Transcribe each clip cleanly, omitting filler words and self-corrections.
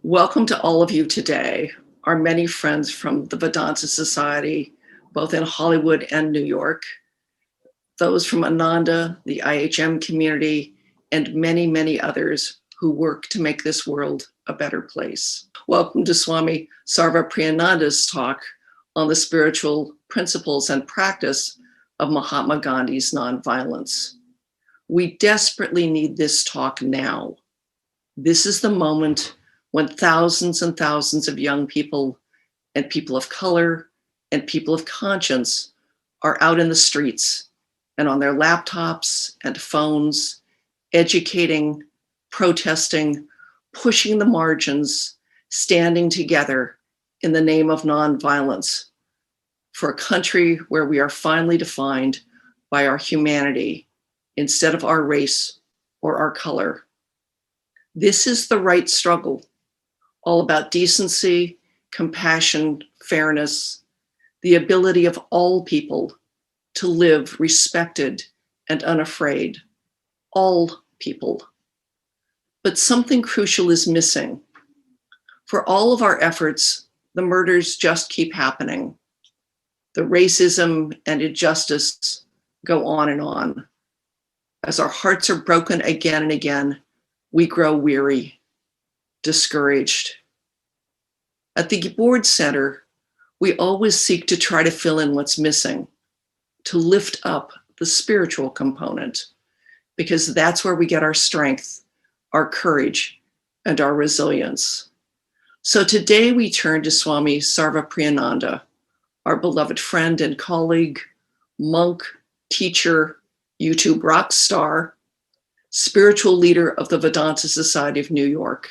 Welcome to all of you today, our many friends from the Vedanta Society, both in Hollywood and New York, those from Ananda, the IHM community, and many, many others who work to make this world a better place. Welcome to Swami Sarvapriyananda's talk on the spiritual principles and practice of Mahatma Gandhi's nonviolence. We desperately need this talk now. This is the moment when thousands and thousands of young people and people of color and people of conscience are out in the streets and on their laptops and phones, educating, protesting, pushing the margins, standing together in the name of nonviolence for a country where we are finally defined by our humanity instead of our race or our color. This is the right struggle, all about decency, compassion, fairness, the ability of all people to live respected and unafraid, all people. But something crucial is missing. For all of our efforts, the murders just keep happening. The racism and injustice go on and on. As our hearts are broken again and again, we grow weary, discouraged. At the Board Center, we always seek to try to fill in what's missing, to lift up the spiritual component, because that's where we get our strength, our courage, and our resilience. So today we turn to Swami Sarvapriyananda, our beloved friend and colleague, monk, teacher, YouTube rock star, spiritual leader of the Vedanta Society of New York,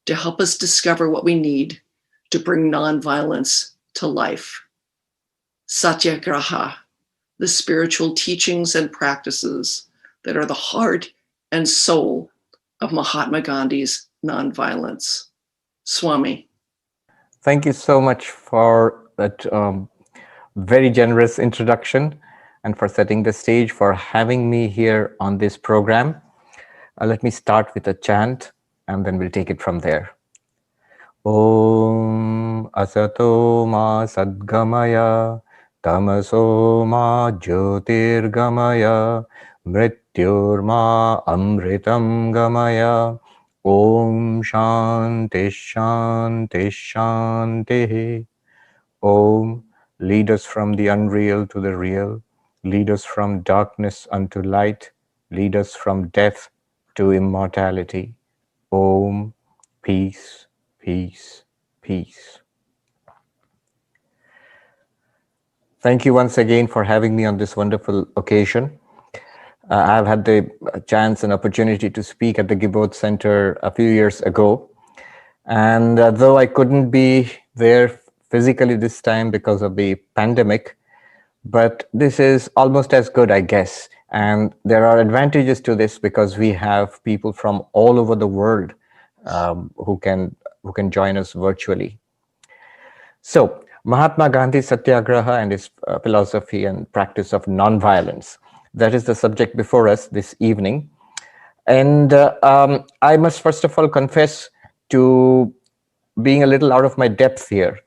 to help us discover what we need to bring nonviolence to life. Satyagraha, the spiritual teachings and practices that are the heart and soul of Mahatma Gandhi's nonviolence. Swami. Thank you so much for that very generous introduction and for setting the stage, for having me here on this program. Let me start with a chant and then we'll take it from there. Om Asato Ma Sadgamaya Tamaso Ma Jyotirgamaya Mrityur Ma Amritam Gamaya Om Shanti Shanti Shanti. Om, lead us from the unreal to the real, lead us from darkness unto light, lead us from death to immortality. Om, peace, peace, peace. Thank you once again for having me on this wonderful occasion. I've had the chance and opportunity to speak at the Gibboth Center a few years ago. And though I couldn't be there physically this time because of the pandemic, but this is almost as good, I guess. And there are advantages to this because we have people from all over the world who can join us virtually. So Mahatma Gandhi's Satyagraha and his philosophy and practice of nonviolence. That is the subject before us this evening. And I must first of all confess to being a little out of my depth here.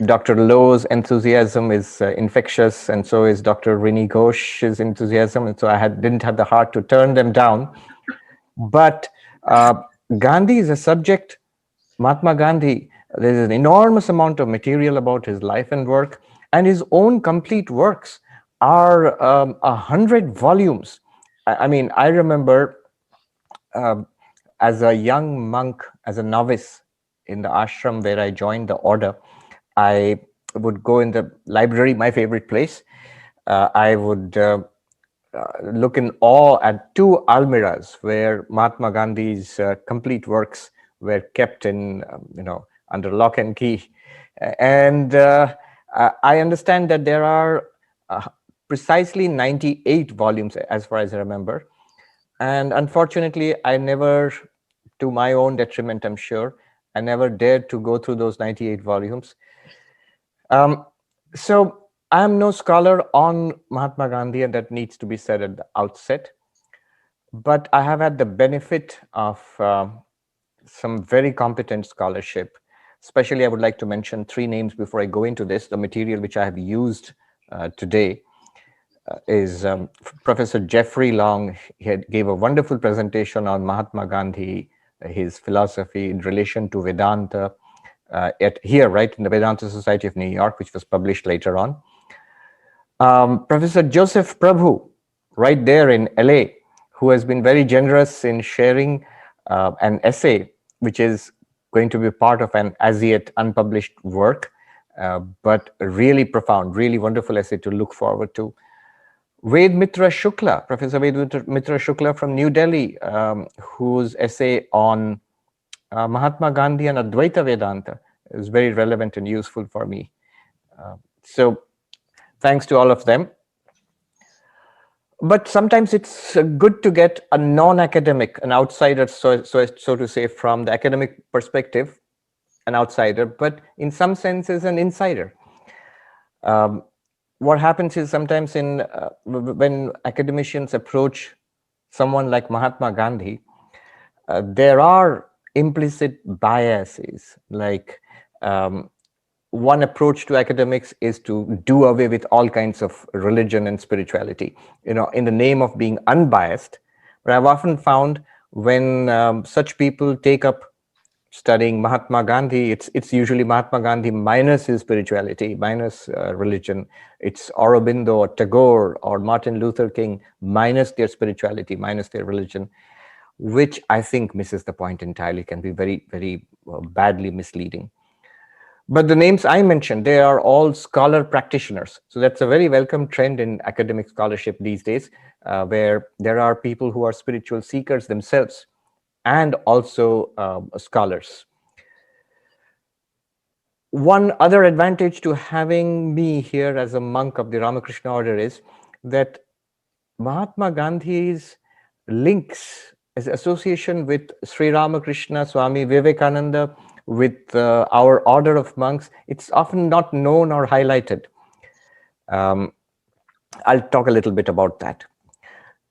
Dr. Lowe's enthusiasm is infectious, and so is Dr. Rini Ghosh's enthusiasm, and so I didn't have the heart to turn them down. But Gandhi is a subject, Mahatma Gandhi, there's an enormous amount of material about his life and work, and his own complete works are 100 volumes. I mean, I remember as a young monk, as a novice in the ashram where I joined the order, I would go in the library, my favorite place. I would look in awe at two almirahs where Mahatma Gandhi's complete works were kept in, under lock and key. And I understand that there are precisely 98 volumes, as far as I remember. And unfortunately, I never, to my own detriment, I'm sure, I never dared to go through those 98 volumes. So I'm no scholar on Mahatma Gandhi, and that needs to be said at the outset. But I have had the benefit of some very competent scholarship. Especially, I would like to mention three names before I go into this. The material which I have used today is Professor Jeffrey Long. Gave a wonderful presentation on Mahatma Gandhi, his philosophy in relation to Vedanta, right in the Vedanta Society of New York, which was published later on. Professor Joseph Prabhu, right there in LA, who has been very generous in sharing an essay which is going to be part of an as yet unpublished work, but really profound, really wonderful essay to look forward to. Ved Mitra Shukla, Professor Ved Mitra Shukla from New Delhi, whose essay on Mahatma Gandhi and Advaita Vedanta is very relevant and useful for me. So thanks to all of them. But sometimes it's good to get a non-academic, an outsider, so to say, from the academic perspective, an outsider, but in some senses an insider. What happens is sometimes when academicians approach someone like Mahatma Gandhi, there are implicit biases. Like one approach to academics is to do away with all kinds of religion and spirituality, in the name of being unbiased. But I've often found when such people take up studying Mahatma Gandhi, it's usually Mahatma Gandhi minus his spirituality, minus religion. It's Aurobindo or Tagore or Martin Luther King minus their spirituality, minus their religion, which I think misses the point entirely, can be very, very badly misleading. But the names I mentioned, they are all scholar practitioners. So that's a very welcome trend in academic scholarship these days, where there are people who are spiritual seekers themselves and also scholars. One other advantage to having me here as a monk of the Ramakrishna order is that Mahatma Gandhi's links, his association with Sri Ramakrishna, Swami Vivekananda, with our order of monks, it's often not known or highlighted. I'll talk a little bit about that.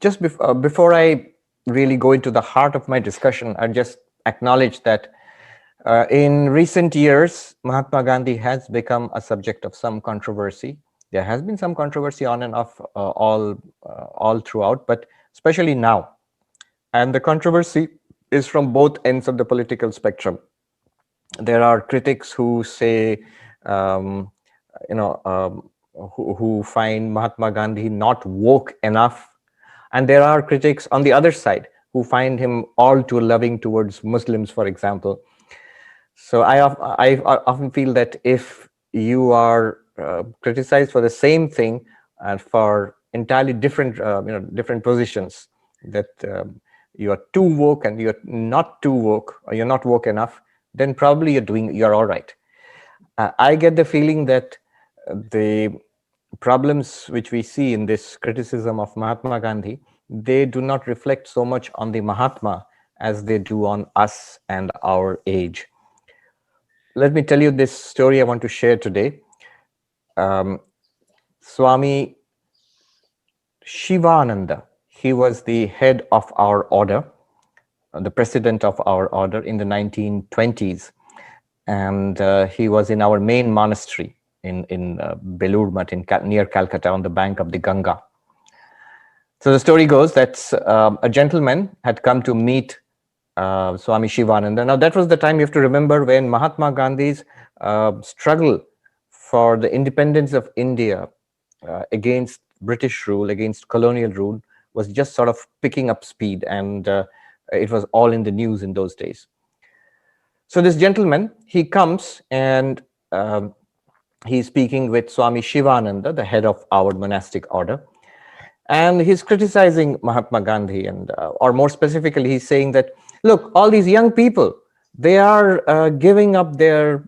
Just before I really go into the heart of my discussion, I'll just acknowledge that in recent years, Mahatma Gandhi has become a subject of some controversy. There has been some controversy on and off all throughout, but especially now. And the controversy is from both ends of the political spectrum. There are critics who say, who find Mahatma Gandhi not woke enough. And there are critics on the other side who find him all too loving towards Muslims, for example. So I often feel that if you are criticized for the same thing and for entirely different, different positions, that you are too woke and you're not too woke, or you're not woke enough, then probably you're all right. I get the feeling that the problems which we see in this criticism of Mahatma Gandhi, they do not reflect so much on the Mahatma as they do on us and our age. Let me tell you this story I want to share today. Swami Shivananda, he was the head of our order, the president of our order in the 1920s. And he was in our main monastery in Belur Mutt near Calcutta on the bank of the Ganga. So the story goes that a gentleman had come to meet Swami Shivananda. Now that was the time, you have to remember, when Mahatma Gandhi's struggle for the independence of India against British rule, against colonial rule, was just sort of picking up speed, and it was all in the news in those days. So this gentleman, he comes and he's speaking with Swami Shivananda, the head of our monastic order. And he's criticizing Mahatma Gandhi, and or more specifically, he's saying that, look, all these young people, they are giving up their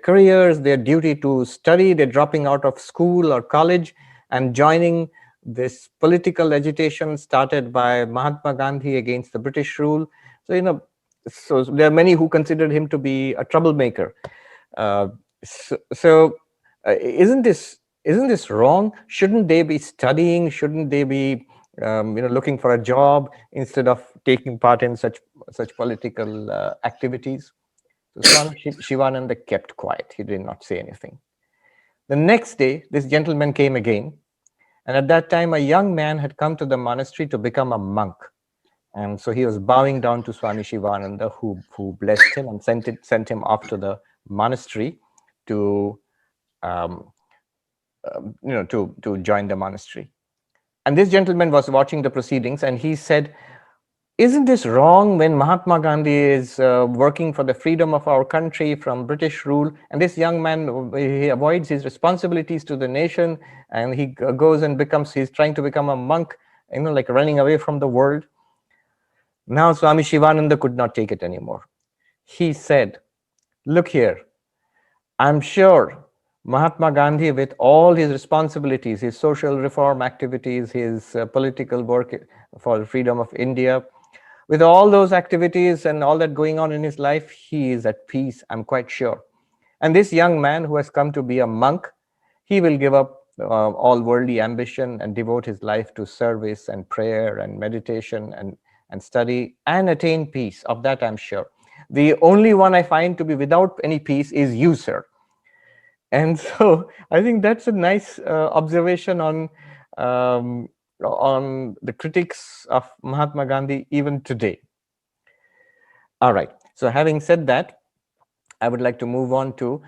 careers, their duty to study. They're dropping out of school or college and joining this political agitation started by Mahatma Gandhi against the British rule. So, so there are many who considered him to be a troublemaker. Isn't this wrong? Shouldn't they be studying? Shouldn't they be looking for a job instead of taking part in such such political activities. So Swami Shivananda kept quiet. He did not say anything. The next day, this gentleman came again. And at that time, a young man had come to the monastery to become a monk. And so he was bowing down to Swami Shivananda, who blessed him and sent him off to the monastery to, to join the monastery. And this gentleman was watching the proceedings, and he said, "Isn't this wrong when Mahatma Gandhi is working for the freedom of our country from British rule, and this young man, he avoids his responsibilities to the nation, and he goes and he's trying to become a monk, like running away from the world?" Now Swami Shivananda could not take it anymore. He said, "Look here, I'm sure Mahatma Gandhi, with all his responsibilities, his social reform activities, his political work for the freedom of India, with all those activities and all that going on in his life, he is at peace, I'm quite sure. And this young man who has come to be a monk, he will give up all worldly ambition and devote his life to service and prayer and meditation and study and attain peace. Of that, I'm sure. The only one I find to be without any peace is you, sir." And so I think that's a nice observation um, on the critics of Mahatma Gandhi even today. All right. So having said that, I would like to move on to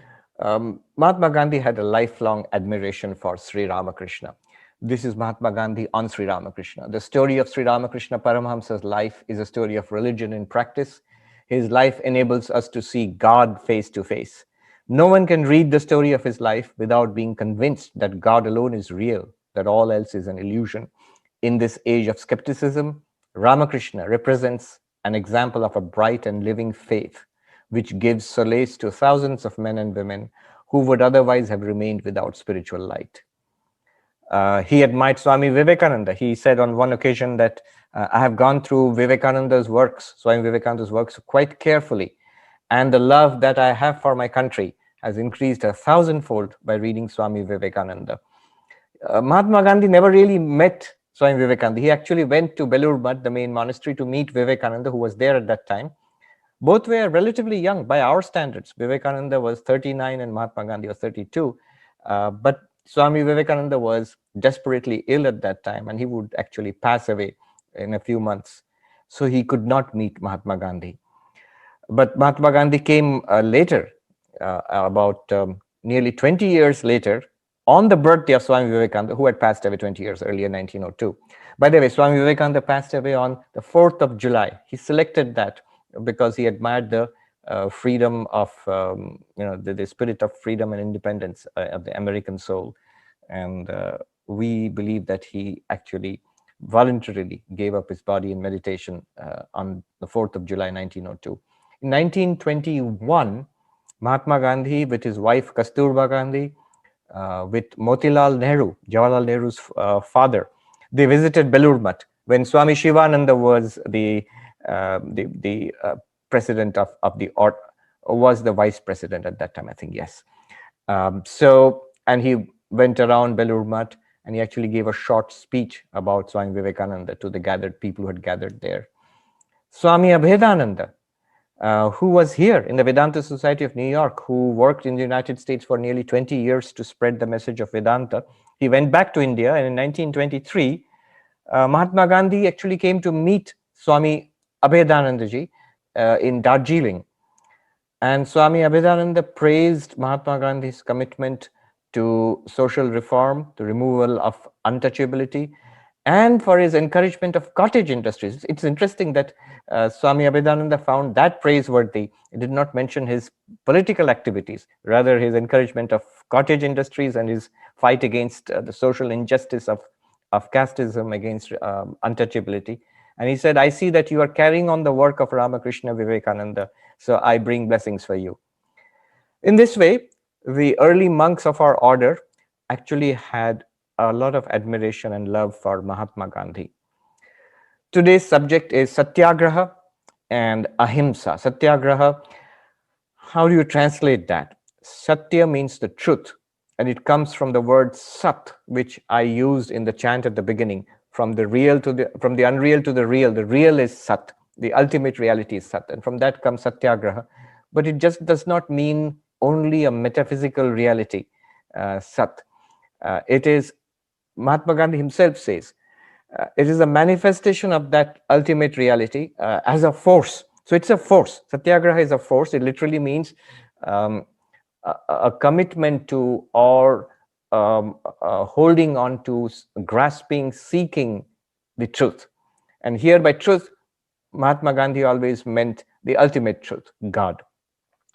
Mahatma Gandhi had a lifelong admiration for Sri Ramakrishna. This is Mahatma Gandhi on Sri Ramakrishna. The story of Sri Ramakrishna Paramahamsa's life is a story of religion in practice. His life enables us to see God face to face. No one can read the story of his life without being convinced that God alone is real, that all else is an illusion. In this age of skepticism, Ramakrishna represents an example of a bright and living faith, which gives solace to thousands of men and women who would otherwise have remained without spiritual light. He admired Swami Vivekananda. He said on one occasion that I have gone through Vivekananda's works, Swami Vivekananda's works, quite carefully, and the love that I have for my country has increased 1,000-fold by reading Swami Vivekananda. Mahatma Gandhi never really met Swami Vivekananda. He actually went to Belur Math, the main monastery, to meet Vivekananda, who was there at that time. Both were relatively young by our standards. Vivekananda was 39 and Mahatma Gandhi was 32. But Swami Vivekananda was desperately ill at that time, and he would actually pass away in a few months. So he could not meet Mahatma Gandhi. But Mahatma Gandhi came later, about nearly 20 years later, on the birthday of Swami Vivekananda, who had passed away 20 years earlier, 1902. By the way, Swami Vivekananda passed away on the 4th of July. He selected that because he admired the freedom of, the spirit of freedom and independence of the American soul. And we believe that he actually voluntarily gave up his body in meditation on the 4th of July, 1902. In 1921, Mahatma Gandhi, with his wife Kasturba Gandhi, with Motilal Nehru, Jawaharlal Nehru's father, they visited Belur Math when Swami Shivananda was the president of the or was the vice president at that time, I think, yes. And he went around Belur Math and he actually gave a short speech about Swami Vivekananda to the gathered people who had gathered there. Swami Abhedananda, who was here in the Vedanta Society of New York, who worked in the United States for nearly 20 years to spread the message of Vedanta. He went back to India, and in 1923, Mahatma Gandhi actually came to meet Swami Abhedanandaji in Darjeeling. And Swami Abhedananda praised Mahatma Gandhi's commitment to social reform, the removal of untouchability, and for his encouragement of cottage industries. It's interesting that Swami Abhedananda found that praiseworthy. He did not mention his political activities, rather his encouragement of cottage industries and his fight against the social injustice of casteism, against untouchability. And he said, I see that you are carrying on the work of Ramakrishna Vivekananda, so I bring blessings for you. In this way, the early monks of our order actually had a lot of admiration and love for Mahatma Gandhi. Today's subject is Satyagraha and Ahimsa. Satyagraha, how do you translate that? Satya means the truth, and it comes from the word Sat, which I used in the chant at the beginning. From the unreal to the real. The real is Sat. The ultimate reality is Sat, and from that comes Satyagraha. But it just does not mean only a metaphysical reality, Sat. It is, Mahatma Gandhi himself says, it is a manifestation of that ultimate reality as a force. So it's a force. Satyagraha is a force. It literally means um, a commitment to, or holding on to, grasping, seeking the truth. And here by truth, Mahatma Gandhi always meant the ultimate truth, God.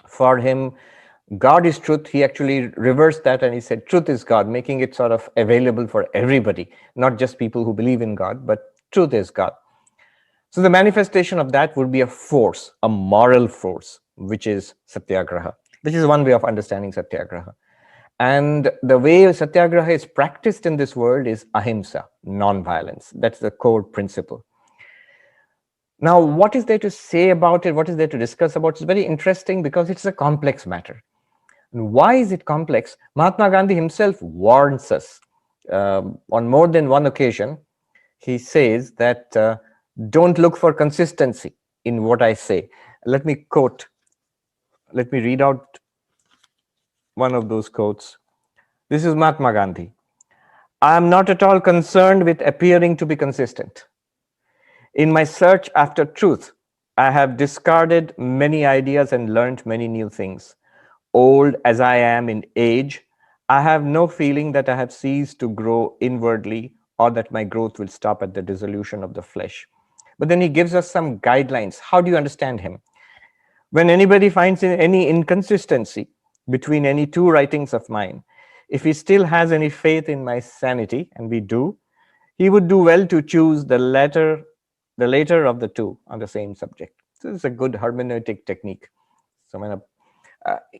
For him, God is truth. He actually reversed that and he said, truth is God, making it sort of available for everybody, not just people who believe in God, but truth is God. So the manifestation of that would be a force, a moral force, which is Satyagraha. This is one way of understanding Satyagraha. And the way Satyagraha is practiced in this world is ahimsa, non-violence. That's the core principle. Now, what is there to say about it? What is there to discuss about it? It's very interesting because it's a complex matter. And why is it complex? Mahatma Gandhi himself warns us on more than one occasion. He says that don't look for consistency in what I say. Let me read out one of those quotes. This is Mahatma Gandhi. I am not at all concerned with appearing to be consistent. In my search after truth, I have discarded many ideas and learned many new things. Old as I am in age, I have no feeling that I have ceased to grow inwardly or that my growth will stop at the dissolution of the flesh. But then he gives us some guidelines. How do you understand him? When anybody finds any inconsistency between any two writings of mine, if he still has any faith in my sanity, and we do, he would do well to choose the later of the two on the same subject. So this is a good hermeneutic technique. So I'm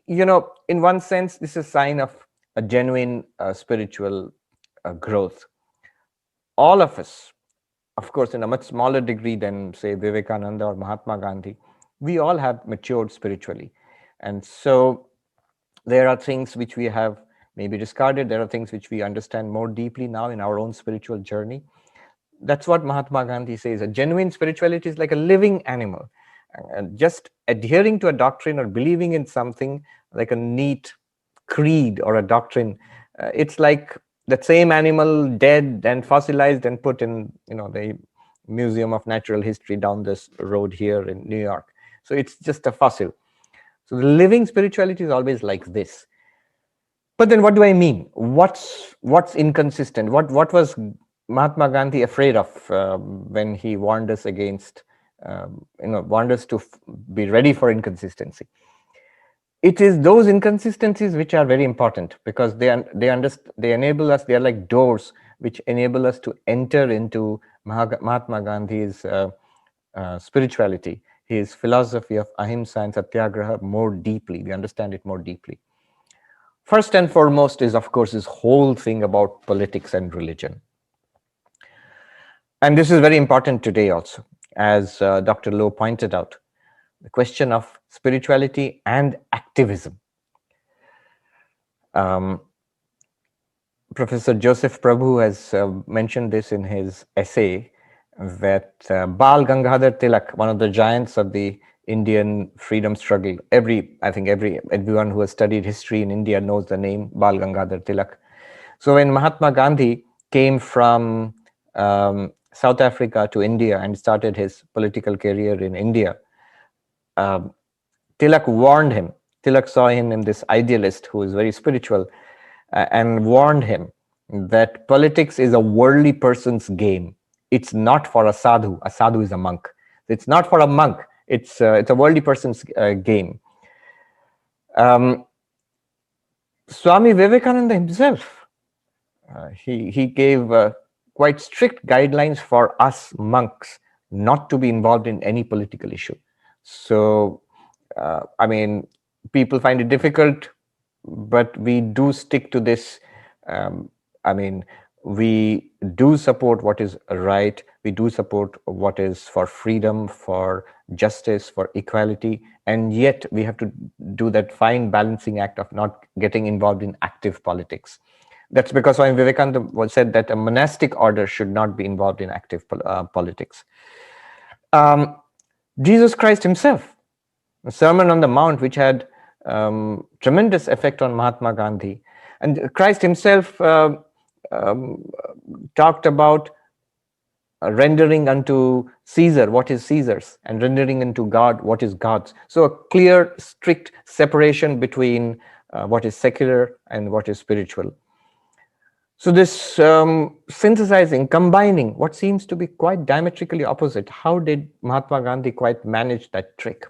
in one sense, this is a sign of a genuine spiritual growth. All of us, of course, in a much smaller degree than, say, Vivekananda or Mahatma Gandhi, we all have matured spiritually. And so there are things which we have maybe discarded. There are things which we understand more deeply now in our own spiritual journey. That's what Mahatma Gandhi says. A genuine spirituality is like a living animal. And just adhering to a doctrine or believing in something like a neat creed or a doctrine, it's like that same animal dead and fossilized and put in the Museum of Natural History down this road here in New York. So it's just a fossil. So the living spirituality is always like this. But then what do I mean? What's inconsistent? What was Mahatma Gandhi afraid of when he warned us against, warned us to be ready for inconsistency? It is those inconsistencies which are very important because they enable us. They are like doors which enable us to enter into Mahatma Gandhi's spirituality, his philosophy of ahimsa and satyagraha more deeply. We understand it more deeply. First and foremost is, of course, this whole thing about politics and religion. And this is very important today also, as Dr. Lowe pointed out, the question of spirituality and activism. Professor Joseph Prabhu has mentioned this in his essay that Bal Gangadhar Tilak, one of the giants of the Indian freedom struggle, everyone who has studied history in India knows the name Bal Gangadhar Tilak. So when Mahatma Gandhi came from South Africa to India and started his political career in India, Tilak warned him. Tilak saw him in this idealist who is very spiritual and warned him that politics is a worldly person's game. It's not for a sadhu. A sadhu is a monk. It's not for a monk. It's a worldly person's game. Swami Vivekananda himself, he gave quite strict guidelines for us monks not to be involved in any political issue. So, people find it difficult, but we do stick to this. We do support what is right. We do support what is for freedom, for justice, for equality. And yet we have to do that fine balancing act of not getting involved in active politics. That's because Swami Vivekananda said that a monastic order should not be involved in active politics. Jesus Christ himself, the Sermon on the Mount, which had tremendous effect on Mahatma Gandhi. And Christ himself um, talked about rendering unto Caesar what is Caesar's, and rendering unto God what is God's. So a clear, strict separation between what is secular and what is spiritual. So this synthesizing, combining what seems to be quite diametrically opposite, how did Mahatma Gandhi quite manage that trick?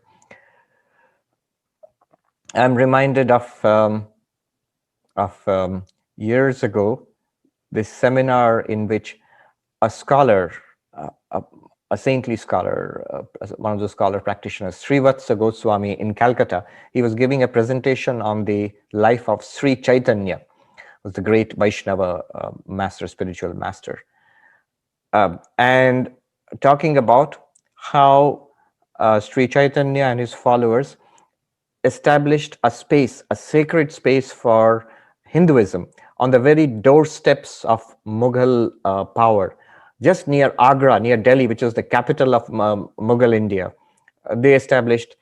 I'm reminded of years ago, this seminar in which a scholar, a saintly scholar, one of the scholar practitioners, Srivatsa Goswami in Calcutta, he was giving a presentation on the life of Sri Chaitanya, was the great Vaishnava master, spiritual master, and talking about how Sri Chaitanya and his followers established a space, a sacred space for Hinduism on the very doorsteps of Mughal power, just near Agra, near Delhi, which was the capital of Mughal India. They established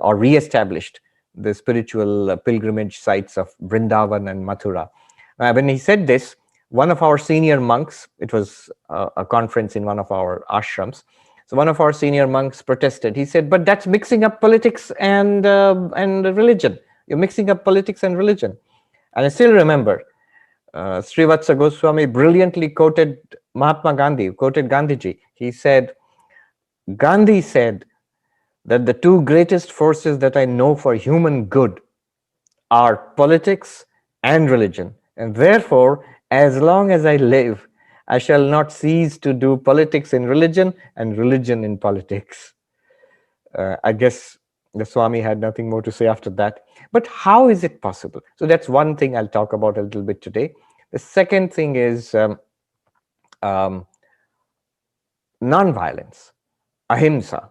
or re-established the spiritual pilgrimage sites of Vrindavan and Mathura. When he said this, one of our senior monks, it was a conference in one of our ashrams, so one of our senior monks protested. He said, "But that's mixing up politics and religion. You're mixing up politics and religion." And I still remember Srivatsa Goswami brilliantly quoted Mahatma Gandhi, quoted Gandhiji. He said, "Gandhi said that the two greatest forces that I know for human good are politics and religion. And therefore, as long as I live, I shall not cease to do politics in religion and religion in politics." I guess the Swami had nothing more to say after that. But how is it possible? So that's one thing I'll talk about a little bit today. The second thing is non-violence, ahimsa.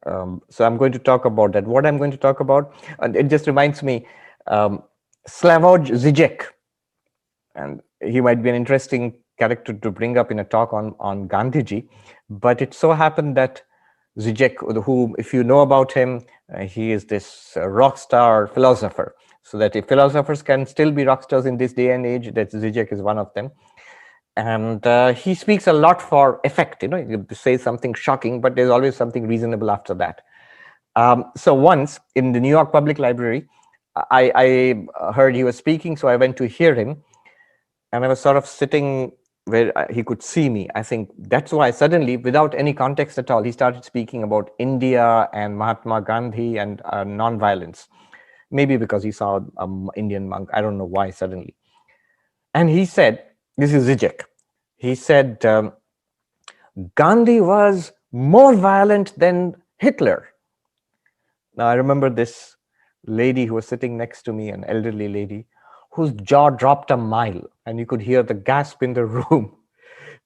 So I'm going to talk about that. What I'm going to talk about, and it just reminds me, Slavoj Žižek, and he might be an interesting character to bring up in a talk on Gandhiji, but it so happened that Zizek, who, if you know about him, he is this rock star philosopher. So that if philosophers can still be rock stars in this day and age, that Zizek is one of them. And he speaks a lot for effect. You say something shocking, but there's always something reasonable after that. So once in the New York Public Library, I heard he was speaking, so I went to hear him. And I was sort of sitting where he could see me. I think that's why suddenly, without any context at all, he started speaking about India and Mahatma Gandhi and non-violence. Maybe because he saw an Indian monk. I don't know why suddenly. And he said, this is Zizek, he said, Gandhi was more violent than Hitler. Now, I remember this lady who was sitting next to me, an elderly lady, whose jaw dropped a mile, and you could hear the gasp in the room.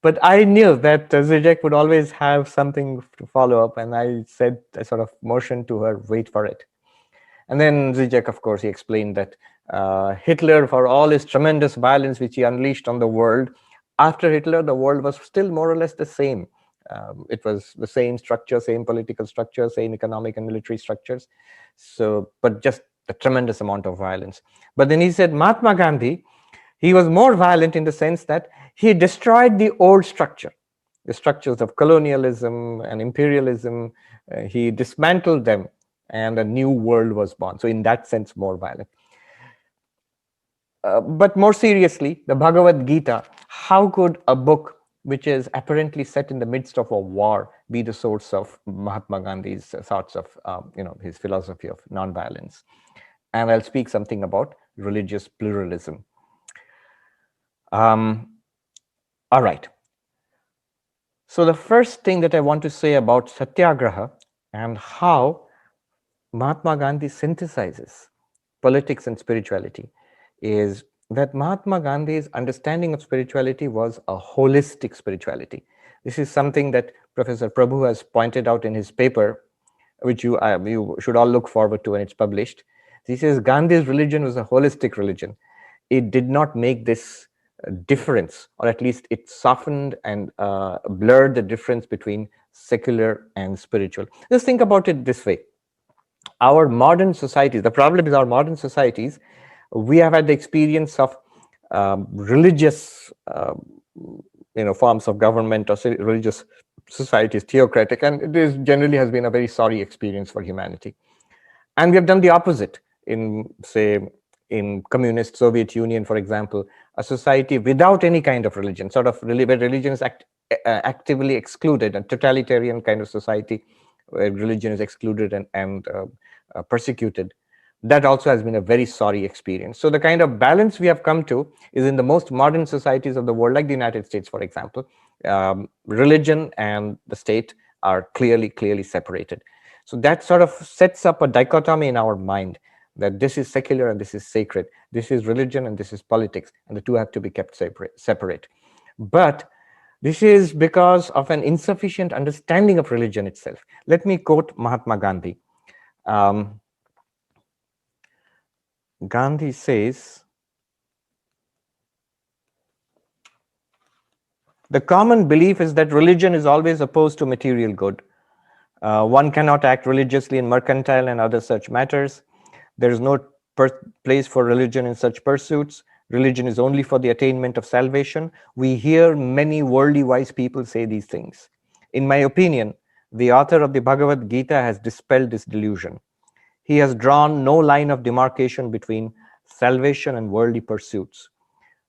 But I knew that Zizek would always have something to follow up, and I sort of motioned to her, wait for it. And then Zizek, of course, he explained that Hitler, for all his tremendous violence which he unleashed on the world, after Hitler, the world was still more or less the same. It was the same structure, same political structure, same economic and military structures. So, but just a tremendous amount of violence. But then he said Mahatma Gandhi, he was more violent in the sense that he destroyed the old structure, the structures of colonialism and imperialism. He dismantled them, and a new world was born. So in that sense, more violent. But more seriously, the Bhagavad Gita, how could a book which is apparently set in the midst of a war be the source of Mahatma Gandhi's thoughts of, his philosophy of nonviolence? And I'll speak something about religious pluralism. All right. So the first thing that I want to say about Satyagraha and how Mahatma Gandhi synthesizes politics and spirituality is that Mahatma Gandhi's understanding of spirituality was a holistic spirituality. This is something that Professor Prabhu has pointed out in his paper, which you should all look forward to when it's published. He says Gandhi's religion was a holistic religion. It did not make this difference, or at least it softened and blurred the difference between secular and spiritual. Just think about it this way. Our modern societies, the problem is our modern societies, we have had the experience of religious forms of government or religious societies, theocratic, and it is generally has been a very sorry experience for humanity. And we have done the opposite in, say, in communist Soviet Union, for example, a society without any kind of religion, sort of where religion is actively excluded, a totalitarian kind of society where religion is excluded and persecuted. That also has been a very sorry experience. So the kind of balance we have come to is in the most modern societies of the world, like the United States, for example, religion and the state are clearly separated. So that sort of sets up a dichotomy in our mind that this is secular and this is sacred, this is religion and this is politics, and the two have to be kept separate. But this is because of an insufficient understanding of religion itself. Let me quote Mahatma Gandhi. Gandhi says, the common belief is that religion is always opposed to material good. One cannot act religiously in mercantile and other such matters. There is no place for religion in such pursuits. Religion is only for the attainment of salvation. We hear many worldly wise people say these things. In my opinion, the author of the Bhagavad Gita has dispelled this delusion. He has drawn no line of demarcation between salvation and worldly pursuits.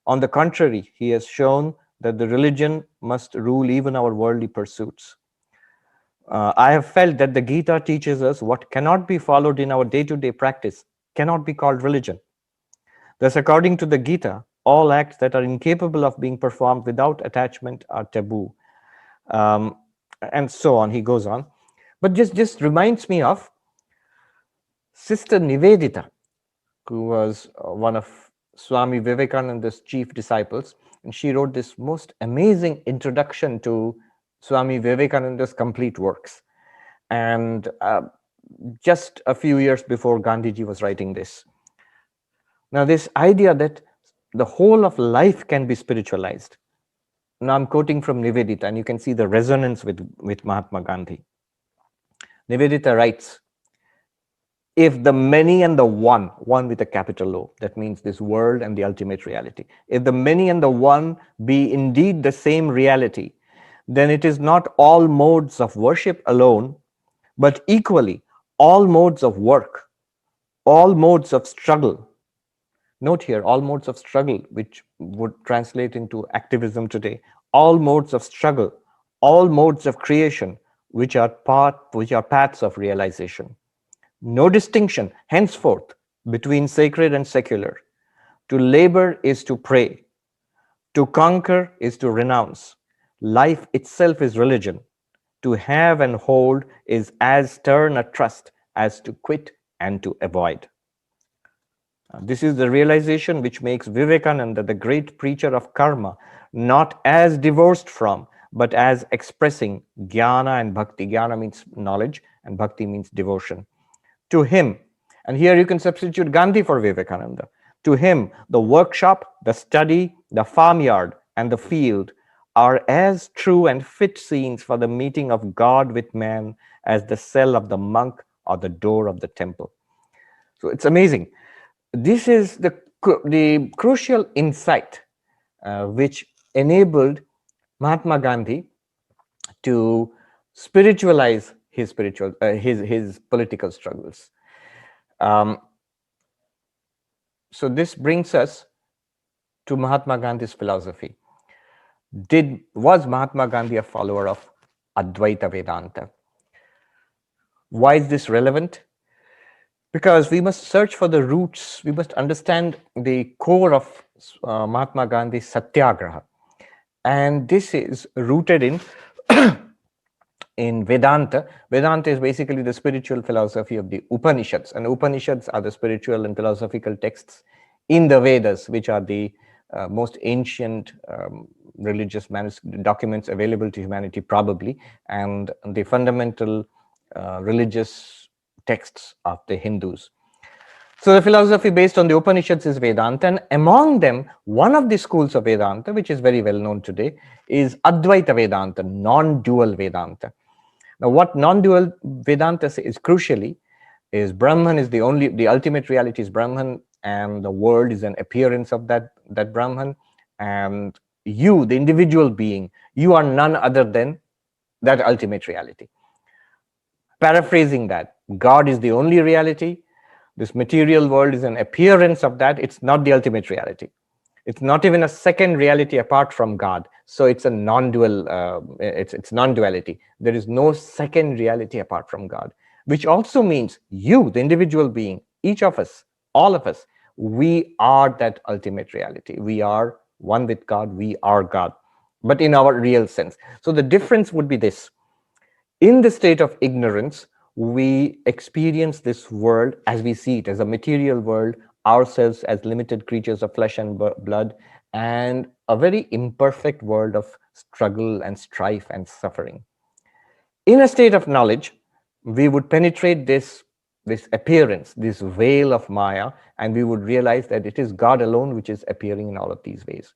On the contrary, he has shown that the religion must rule even our worldly pursuits. I have felt that the Gita teaches us what cannot be followed in our day-to-day practice cannot be called religion. Thus, according to the Gita, all acts that are incapable of being performed without attachment are taboo. And so on, he goes on. But just reminds me of Sister Nivedita, who was one of Swami Vivekananda's chief disciples. And she wrote this most amazing introduction to Swami Vivekananda's complete works. And just a few years before Gandhiji was writing this. Now, this idea that the whole of life can be spiritualized. Now, I'm quoting from Nivedita, and you can see the resonance with Mahatma Gandhi. Nivedita writes, if the many and the one with a capital O, that means this world and the ultimate reality, if the many and the one be indeed the same reality, then it is not all modes of worship alone, but equally all modes of work, all modes of struggle. Note here, all modes of struggle, which would translate into activism today, all modes of struggle, all modes of creation, which are paths of realization. No distinction henceforth between sacred and secular. To labor is to pray. To conquer is to renounce. Life itself is religion. To have and hold is as stern a trust as to quit and to avoid. This is the realization which makes Vivekananda the great preacher of karma, not as divorced from, but as expressing jnana and bhakti. Jnana means knowledge and bhakti means devotion. To him, and here you can substitute Gandhi for Vivekananda, to him, the workshop, the study, the farmyard, and the field are as true and fit scenes for the meeting of God with man as the cell of the monk or the door of the temple. So it's amazing. This is the crucial insight which enabled Mahatma Gandhi to spiritualize his political struggles. So this brings us to Mahatma Gandhi's philosophy. Was Mahatma Gandhi a follower of Advaita Vedanta? Why is this relevant? Because we must search for the roots, we must understand the core of Mahatma Gandhi's Satyagraha. And this is rooted in Vedanta. Vedanta is basically the spiritual philosophy of the Upanishads. And Upanishads are the spiritual and philosophical texts in the Vedas, which are the most ancient religious documents available to humanity, probably, and the fundamental religious texts of the Hindus. So the philosophy based on the Upanishads is Vedanta, and among them, one of the schools of Vedanta, which is very well known today, is Advaita Vedanta, non-dual Vedanta. Now, what non-dual Vedanta says crucially is Brahman is the ultimate reality is Brahman, and the world is an appearance of that Brahman, and you, the individual being, you are none other than that ultimate reality. Paraphrasing that, God is the only reality. This material world is an appearance of that. It's not the ultimate reality. It's not even a second reality apart from God. So it's a non-dual, it's non-duality. There is no second reality apart from God, which also means you, the individual being, each of us, all of us, we are that ultimate reality. We are one with God. We are God, but in our real sense. So the difference would be this. In the state of ignorance, we experience this world as we see it, as a material world, ourselves as limited creatures of flesh and blood, and a very imperfect world of struggle and strife and suffering. In a state of knowledge, we would penetrate this appearance, this veil of Maya, and we would realize that it is God alone which is appearing in all of these ways.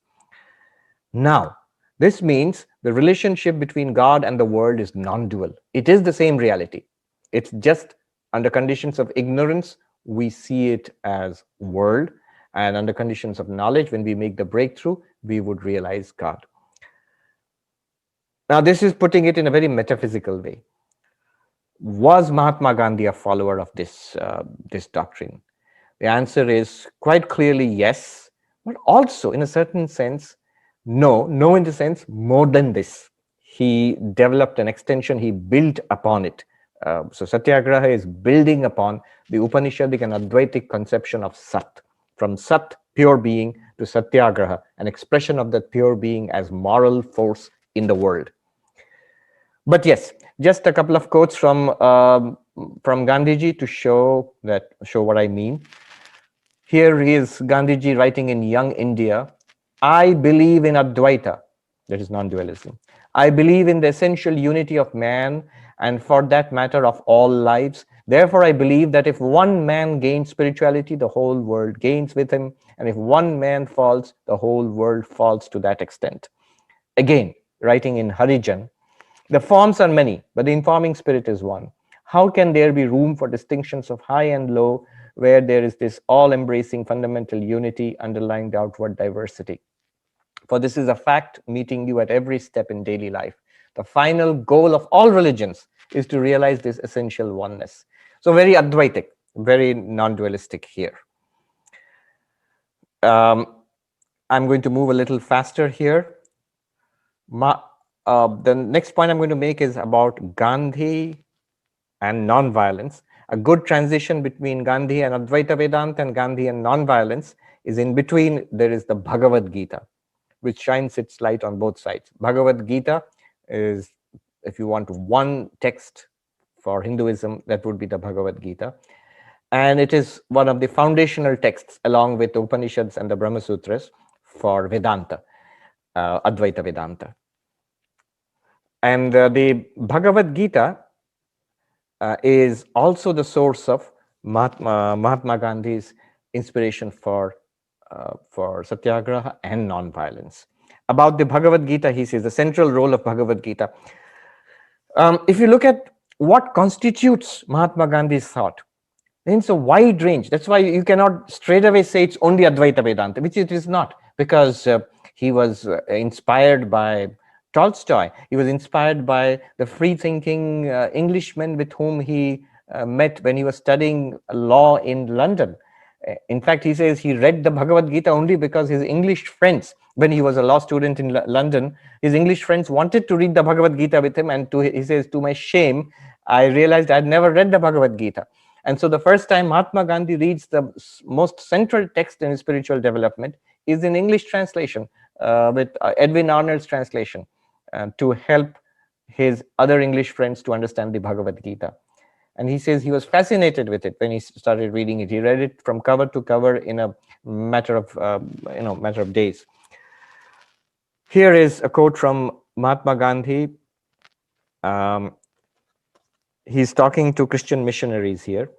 Now, this means the relationship between God and the world is non-dual. It is the same reality. It's just under conditions of ignorance, we see it as world, and under conditions of knowledge, when we make the breakthrough, we would realize God. Now, this is putting it in a very metaphysical way. Was Mahatma Gandhi a follower of this doctrine? The answer is quite clearly yes, but also in a certain sense, no in the sense more than this. He developed an extension, he built upon it. So Satyagraha is building upon the Upanishadic and Advaitic conception of Sat. From Sat, pure being, to Satyagraha, an expression of that pure being as moral force in the world. But yes, just a couple of quotes from Gandhiji to show what I mean. Here is Gandhiji writing in Young India, I believe in Advaita, that is non-dualism. I believe in the essential unity of man and for that matter of all lives. Therefore, I believe that if one man gains spirituality, the whole world gains with him. And if one man falls, the whole world falls to that extent. Again, writing in Harijan, the forms are many, but the informing spirit is one. How can there be room for distinctions of high and low where there is this all-embracing fundamental unity underlying the outward diversity? For this is a fact meeting you at every step in daily life. The final goal of all religions is to realize this essential oneness. So very Advaitic, very non-dualistic here. I'm going to move a little faster here. The next point I'm going to make is about Gandhi and non-violence. A good transition between Gandhi and Advaita Vedanta and Gandhi and non-violence is in between. There is the Bhagavad Gita, which shines its light on both sides. Bhagavad Gita is, if you want one text for Hinduism, that would be the Bhagavad Gita. And it is one of the foundational texts along with the Upanishads and the Brahma Sutras for Vedanta, Advaita Vedanta. And the Bhagavad Gita is also the source of Mahatma Gandhi's inspiration for Satyagraha and non-violence. About the Bhagavad Gita, he says the central role of Bhagavad Gita. If you look at what constitutes Mahatma Gandhi's thought, then it's a wide range. That's why you cannot straight away say it's only Advaita Vedanta, which it is not, because he was inspired by Tolstoy. He was inspired by the free-thinking Englishmen with whom he met when he was studying law in London. In fact, he says he read the Bhagavad Gita only because his English friends, when he was a law student in London, his English friends wanted to read the Bhagavad Gita with him. And he says, to my shame, I realized I'd never read the Bhagavad Gita. And so the first time Mahatma Gandhi reads the most central text in his spiritual development is in English translation, with Edwin Arnold's translation, to help his other English friends to understand the Bhagavad Gita. And he says he was fascinated with it when he started reading it. He read it from cover to cover in a matter of days. Here is a quote from Mahatma Gandhi. He's talking to Christian missionaries here.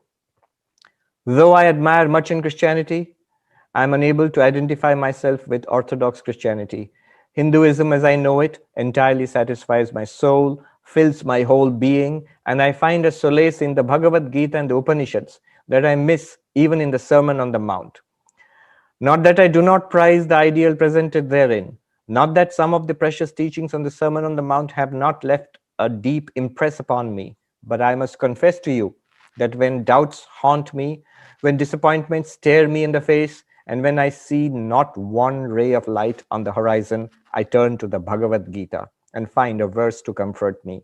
Though I admire much in Christianity, I am unable to identify myself with Orthodox Christianity. Hinduism, as I know it, entirely satisfies my soul. fills my whole being, and I find a solace in the Bhagavad Gita and the Upanishads that I miss even in the Sermon on the Mount. Not that I do not prize the ideal presented therein, not that some of the precious teachings on the Sermon on the Mount have not left a deep impress upon me, but I must confess to you that when doubts haunt me, when disappointments stare me in the face, and when I see not one ray of light on the horizon, I turn to the Bhagavad Gita and find a verse to comfort me.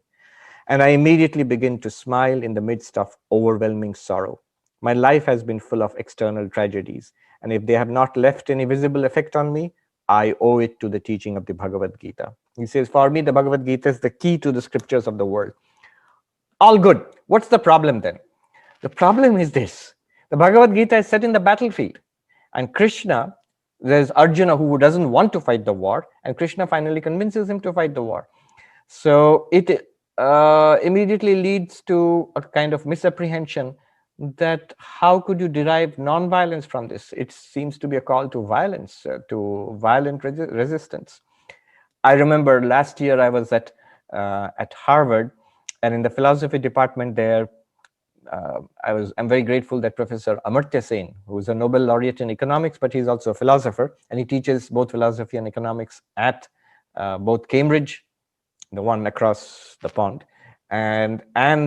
And I immediately begin to smile in the midst of overwhelming sorrow. My life has been full of external tragedies, and if they have not left any visible effect on me, I owe it to the teaching of the Bhagavad Gita. He says, for me, the Bhagavad Gita is the key to the scriptures of the world. All good. What's the problem then? The problem is this. The Bhagavad Gita is set in the battlefield. And Krishna, there's Arjuna who doesn't want to fight the war, and Krishna finally convinces him to fight the war. So it immediately leads to a kind of misapprehension that how could you derive non-violence from this? It seems to be a call to violence, to violent resistance. I remember last year I was at Harvard, and in the philosophy department there, I'm very grateful that Professor Amartya Sen, who is a Nobel laureate in economics, but he's also a philosopher, and he teaches both philosophy and economics at both Cambridge, the one across the pond, and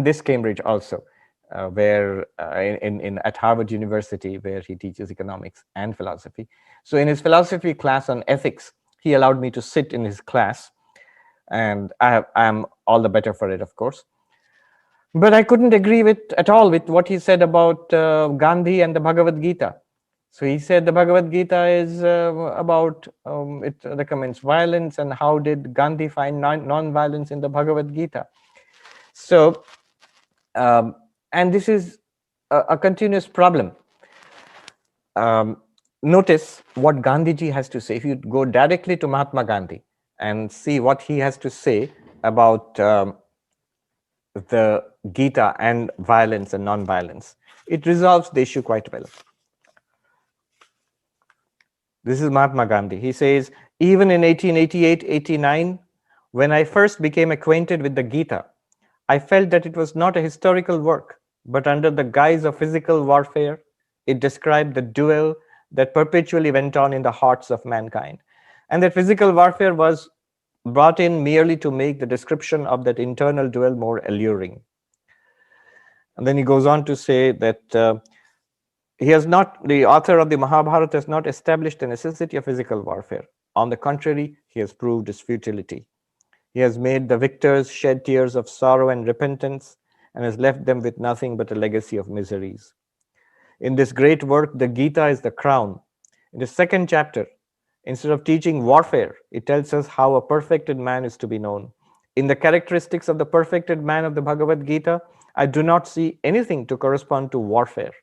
this Cambridge also, where at Harvard University, where he teaches economics and philosophy. So in his philosophy class on ethics, he allowed me to sit in his class, and I am all the better for it, of course. But I couldn't agree at all with what he said about Gandhi and the Bhagavad Gita. So he said the Bhagavad Gita is about, it recommends violence, and how did Gandhi find non-violence in the Bhagavad Gita? So, and this is a continuous problem. Notice what Gandhiji has to say. If you go directly to Mahatma Gandhi and see what he has to say about the Gita and violence and non-violence, it resolves the issue quite well. This is Mahatma Gandhi. He says, even in 1888-89, when I first became acquainted with the Gita, I felt that it was not a historical work, but under the guise of physical warfare, it described the duel that perpetually went on in the hearts of mankind. And that physical warfare was brought in merely to make the description of that internal duel more alluring. And then he goes on to say that the author of the Mahabharata has not established the necessity of physical warfare. On the contrary, he has proved its futility. He has made the victors shed tears of sorrow and repentance, and has left them with nothing but a legacy of miseries. In this great work, the Gita is the crown. In the second chapter, instead of teaching warfare, it tells us how a perfected man is to be known. In the characteristics of the perfected man of the Bhagavad Gita, I do not see anything to correspond to warfare.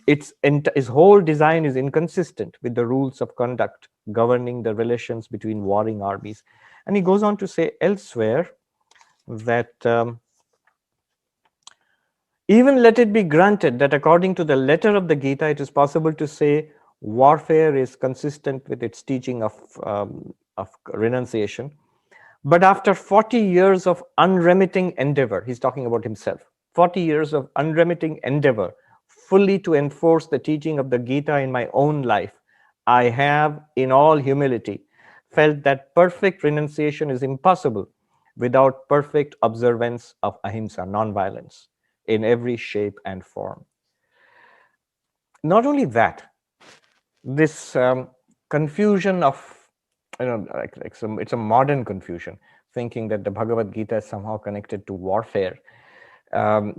His whole design is inconsistent with the rules of conduct governing the relations between warring armies. And he goes on to say elsewhere that even let it be granted that according to the letter of the Gita, it is possible to say warfare is consistent with its teaching of renunciation. But after 40 years of unremitting endeavor, he's talking about himself, 40 years of unremitting endeavor, fully to enforce the teaching of the Gita in my own life, I have, in all humility, felt that perfect renunciation is impossible without perfect observance of ahimsa, non-violence, in every shape and form. Not only that, this confusion of, it's a modern confusion, thinking that the Bhagavad Gita is somehow connected to warfare,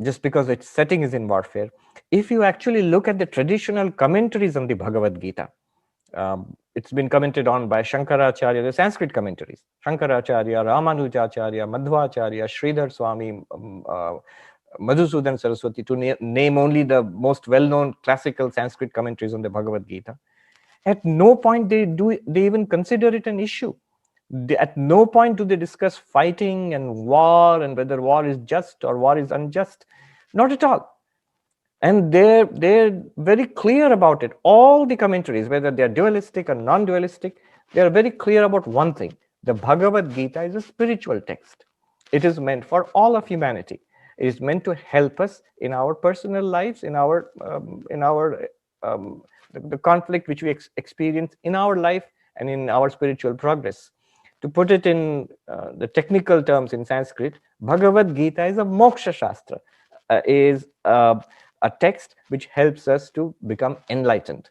just because its setting is in warfare. If you actually look at the traditional commentaries on the Bhagavad Gita, it's been commented on by Shankaracharya, the Sanskrit commentaries, Shankaracharya, Ramanujacharya, Madhvacharya, Sridhar Swami, Madhusudan Saraswati, to name only the most well-known classical Sanskrit commentaries on the Bhagavad Gita. At no point they even consider it an issue. At no point do they discuss fighting and war and whether war is just or war is unjust. Not at all. And they're very clear about it. All the commentaries, whether they're dualistic or non-dualistic, they're very clear about one thing. The Bhagavad Gita is a spiritual text. It is meant for all of humanity. It is meant to help us in our personal lives, um, the conflict which we experience in our life and in our spiritual progress. To put it in the technical terms in Sanskrit, Bhagavad Gita is a moksha shastra, is a text which helps us to become enlightened.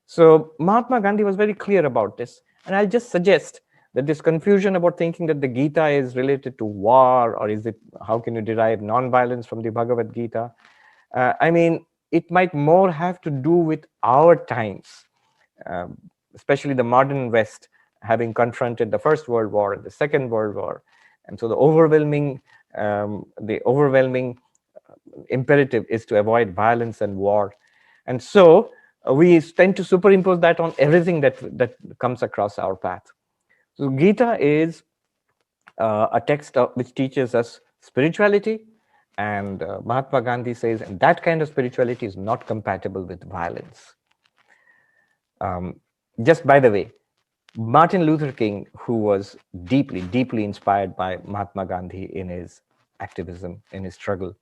So Mahatma Gandhi was very clear about this. And I'll just suggest that this confusion about thinking that the Gita is related to war, or is it, how can you derive non-violence from the Bhagavad Gita? I mean, it might more have to do with our times, especially the modern West, having confronted the First World War and the Second World War. And so the overwhelming imperative is to avoid violence and war. And so we tend to superimpose that on everything that comes across our path. So Gita is a text which teaches us spirituality, and Mahatma Gandhi says, and that kind of spirituality is not compatible with violence. Just by the way, Martin Luther King, who was deeply, deeply inspired by Mahatma Gandhi in his activism, in his struggle,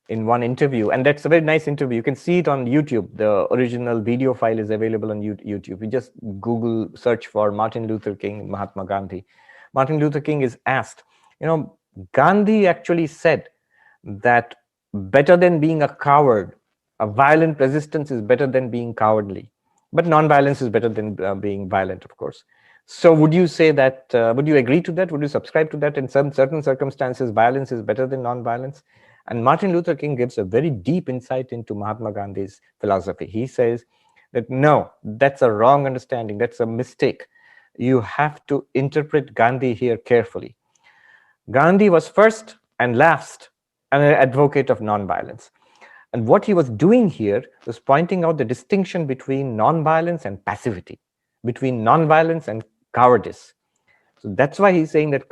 in one interview, and that's a very nice interview. You can see it on YouTube. The original video file is available on YouTube. You just Google search for Martin Luther King, Mahatma Gandhi. Martin Luther King is asked, Gandhi actually said that better than being a coward, a violent resistance is better than being cowardly. But non-violence is better than being violent, of course. So would you say that, would you agree to that? Would you subscribe to that? In some certain circumstances, violence is better than non-violence? And Martin Luther King gives a very deep insight into Mahatma Gandhi's philosophy. He says that, no, that's a wrong understanding. That's a mistake. You have to interpret Gandhi here carefully. Gandhi was first and last an advocate of non-violence. And what he was doing here was pointing out the distinction between non-violence and passivity, between non-violence and cowardice. So that's why he's saying that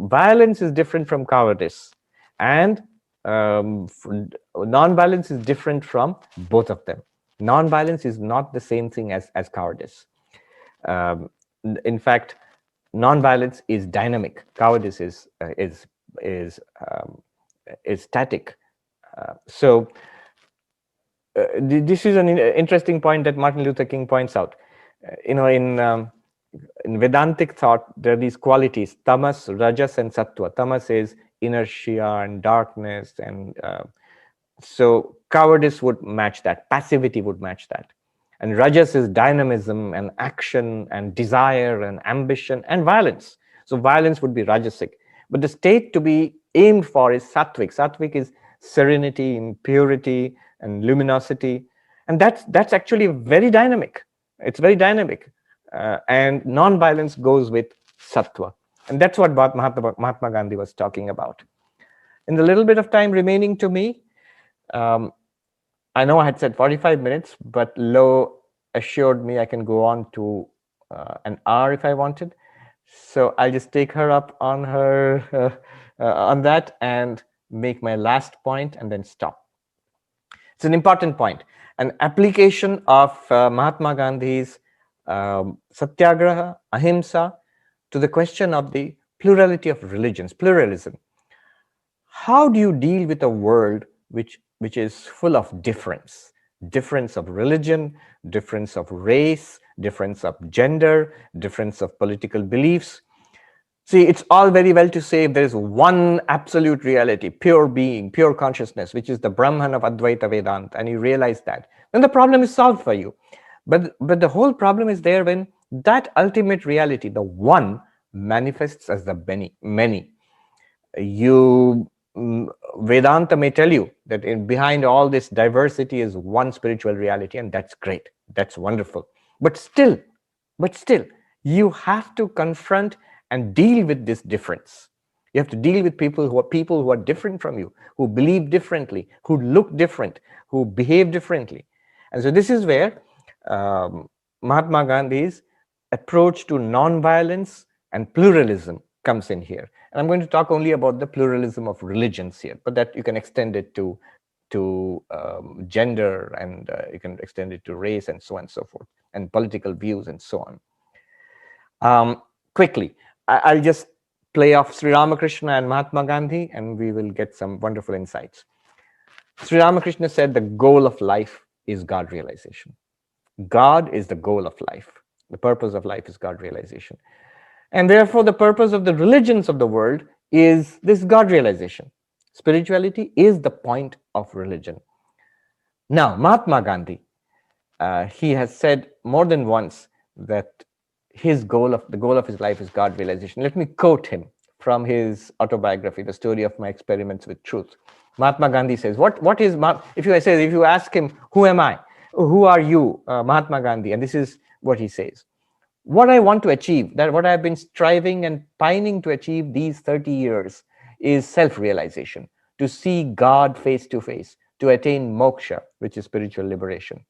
violence is different from cowardice, and non-violence is different from both of them. Non-violence is not the same thing as cowardice. In fact, non-violence is dynamic. Cowardice is static. So this is an interesting point that Martin Luther King points out. In Vedantic thought, there are these qualities: tamas, rajas, and sattva. Tamas is inertia and darkness, and so cowardice would match that. Passivity would match that. And rajas is dynamism and action and desire and ambition and violence. So violence would be rajasic. But the state to be aimed for is sattvic. Sattvic is serenity and purity and luminosity. And that's actually very dynamic. It's very dynamic. And non-violence goes with sattva. And that's what Mahatma Gandhi was talking about. In the little bit of time remaining to me, I know I had said 45 minutes, but Lo assured me I can go on to an hour if I wanted. So I'll just take her up on on that and make my last point and then stop. It's an important point. An application of Mahatma Gandhi's Satyagraha, Ahimsa, to the question of the plurality of religions, pluralism. How do you deal with a world which is full of difference of religion, difference of race, difference of gender, difference of political beliefs? See, it's all very well to say there is one absolute reality, pure being, pure consciousness, which is the Brahman of Advaita Vedanta, and you realize that, then the problem is solved for you. But the whole problem is there when that ultimate reality, the one, manifests as the many. Vedanta may tell you that behind all this diversity is one spiritual reality, and that's great, that's wonderful. But still, you have to confront and deal with this difference. You have to deal with people who are different from you, who believe differently, who look different, who behave differently. And so this is where Mahatma Gandhi's approach to non-violence and pluralism comes in here. And I'm going to talk only about the pluralism of religions here, but that you can extend it to gender, and you can extend it to race, and so on and so forth, and political views, and so on. Quickly, I'll just play of Sri Ramakrishna and Mahatma Gandhi, and we will get some wonderful insights. Sri Ramakrishna said the goal of life is God realization. God is the goal of life. The purpose of life is God realization. And therefore, the purpose of the religions of the world is this God realization. Spirituality is the point of religion. Now, Mahatma Gandhi, he has said more than once that the goal of his life is God realization. Let me quote him from his autobiography, The Story of My Experiments with Truth. Mahatma Gandhi says, "What is if you ask him, who am I? Who are you, Mahatma Gandhi?" And this is what he says: "What I want to achieve, that what I've been striving and pining to achieve these 30 years, is self-realization, to see God face to face, to attain moksha, which is spiritual liberation.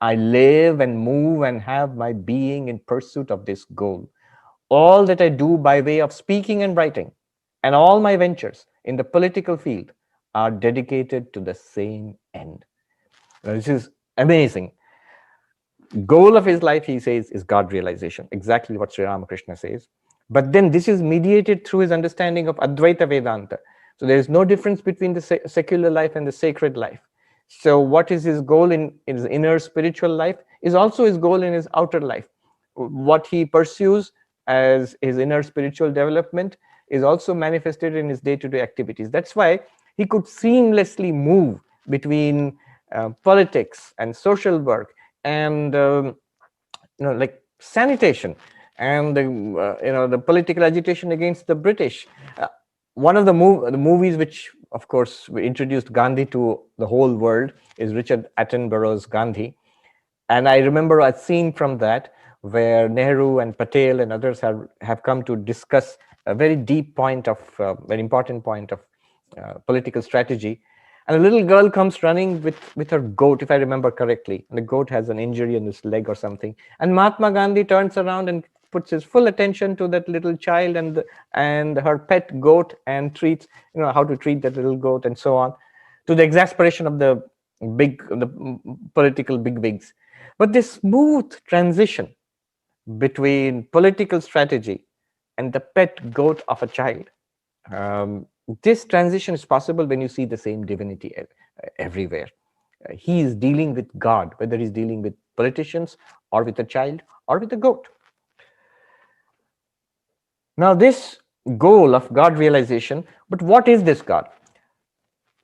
I live and move and have my being in pursuit of this goal. All that I do by way of speaking and writing, and all my ventures in the political field, are dedicated to the same end." Now, this is amazing. Goal of his life, he says, is God realization, exactly what Sri Ramakrishna says. But then this is mediated through his understanding of Advaita Vedanta. So there is no difference between the secular life and the sacred life. So what is his goal in his inner spiritual life is also his goal in his outer life. What he pursues as his inner spiritual development is also manifested in his day-to-day activities. That's why he could seamlessly move between politics and social work and like sanitation and the political agitation against the British. One of the movies which, of course, introduced Gandhi to the whole world is Richard Attenborough's Gandhi. And I remember a scene from that where Nehru and Patel and others have come to discuss a very deep point of, very important point of political strategy. And a little girl comes running with her goat, if I remember correctly. And the goat has an injury in its leg or something. And Mahatma Gandhi turns around and puts his full attention to that little child and her pet goat, and treats, how to treat that little goat and so on, to the exasperation of the political bigwigs. But this smooth transition between political strategy and the pet goat of a child, this transition is possible when you see the same divinity everywhere. He is dealing with God, whether he's dealing with politicians or with a child or with a goat. Now, this goal of God realization, but what is this God?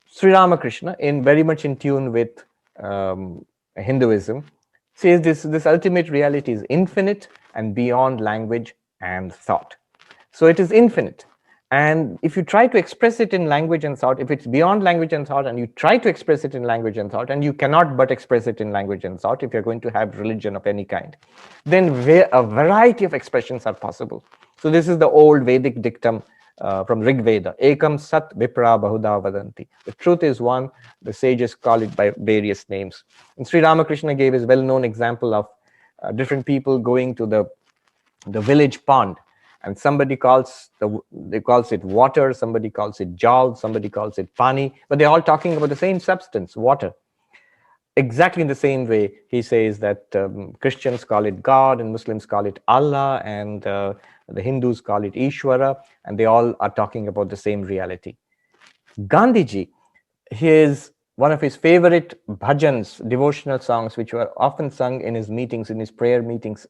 Sri Ramakrishna, very much in tune with Hinduism, says this ultimate reality is infinite and beyond language and thought. So it is infinite. And if you try to express it in language and thought, if it's beyond language and thought, and you try to express it in language and thought, and you cannot but express it in language and thought if you're going to have religion of any kind, then a variety of expressions are possible. So this is the old Vedic dictum from Rig Veda: Ekam Sat Vipra Bahuda Vadanti. The truth is one, the sages call it by various names. And Sri Ramakrishna gave his well-known example of different people going to the village pond, and somebody calls it water, somebody calls it jal, somebody calls it pani, but they're all talking about the same substance, water. Exactly in the same way, he says that Christians call it God, and Muslims call it Allah, and the Hindus call it Ishwara, and they all are talking about the same reality. Gandhiji, one of his favorite bhajans, devotional songs, which were often sung in his meetings, in his prayer meetings,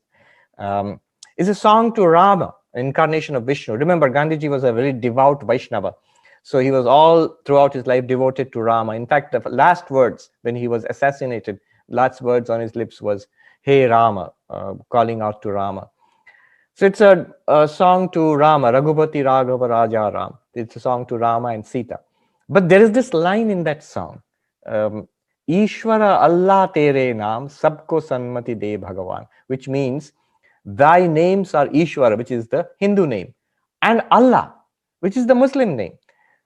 is a song to Rama, incarnation of Vishnu. Remember, Gandhiji was a very devout Vaishnava. So he was all throughout his life devoted to Rama. In fact, the last words when he was assassinated, last words on his lips was, "Hey Rama," calling out to Rama. So it's a song to Rama, Raghupati Raghava Raja Ram. It's a song to Rama and Sita. But there is this line in that song, Ishwara Allah tere naam, sabko sanmati de Bhagavan, which means, thy names are Ishwara, which is the Hindu name, and Allah, which is the Muslim name.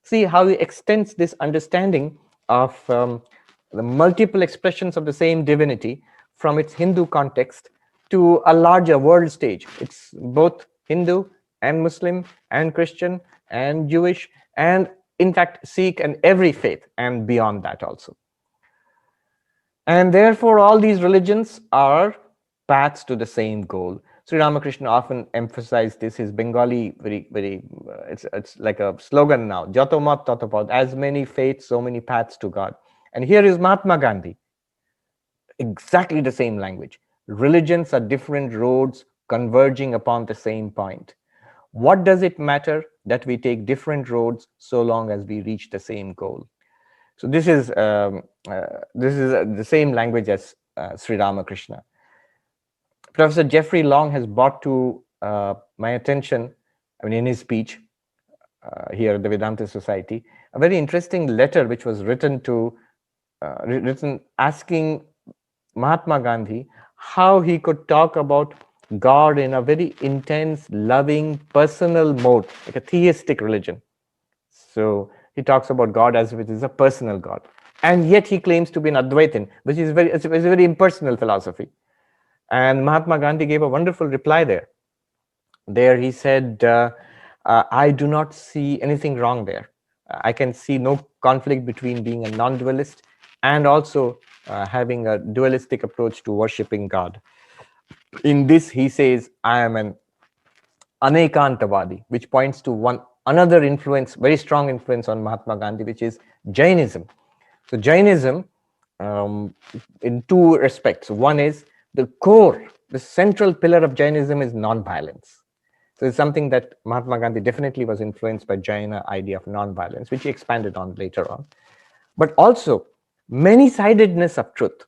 See how he extends this understanding of the multiple expressions of the same divinity from its Hindu context to a larger world stage. It's both Hindu and Muslim and Christian and Jewish and, in fact, Sikh and every faith and beyond that also. And therefore, all these religions are paths to the same goal. Sri Ramakrishna often emphasized this. His Bengali, it's like a slogan now. Jato mat tato pad. As many faiths, so many paths to God. And here is Mahatma Gandhi. Exactly the same language. Religions are different roads converging upon the same point. What does it matter that we take different roads so long as we reach the same goal? So this is the same language as Sri Ramakrishna. Professor Jeffrey Long has brought to my attention, I mean, in his speech here at the Vedanta Society, a very interesting letter which was written asking Mahatma Gandhi how he could talk about God in a very intense, loving, personal mode, like a theistic religion. So he talks about God as if it is a personal God. And yet he claims to be an Advaitin, which is it's a very impersonal philosophy. And Mahatma Gandhi gave a wonderful reply there. There he said, I do not see anything wrong there. I can see no conflict between being a non-dualist and also having a dualistic approach to worshipping God. In this, he says, I am an Anekantavadi, which points to another influence, very strong influence on Mahatma Gandhi, which is Jainism. So Jainism, in two respects. One is the core, the central pillar of Jainism is non-violence. So it's something that Mahatma Gandhi definitely was influenced by Jaina idea of non-violence, which he expanded on later on. But also many-sidedness of truth.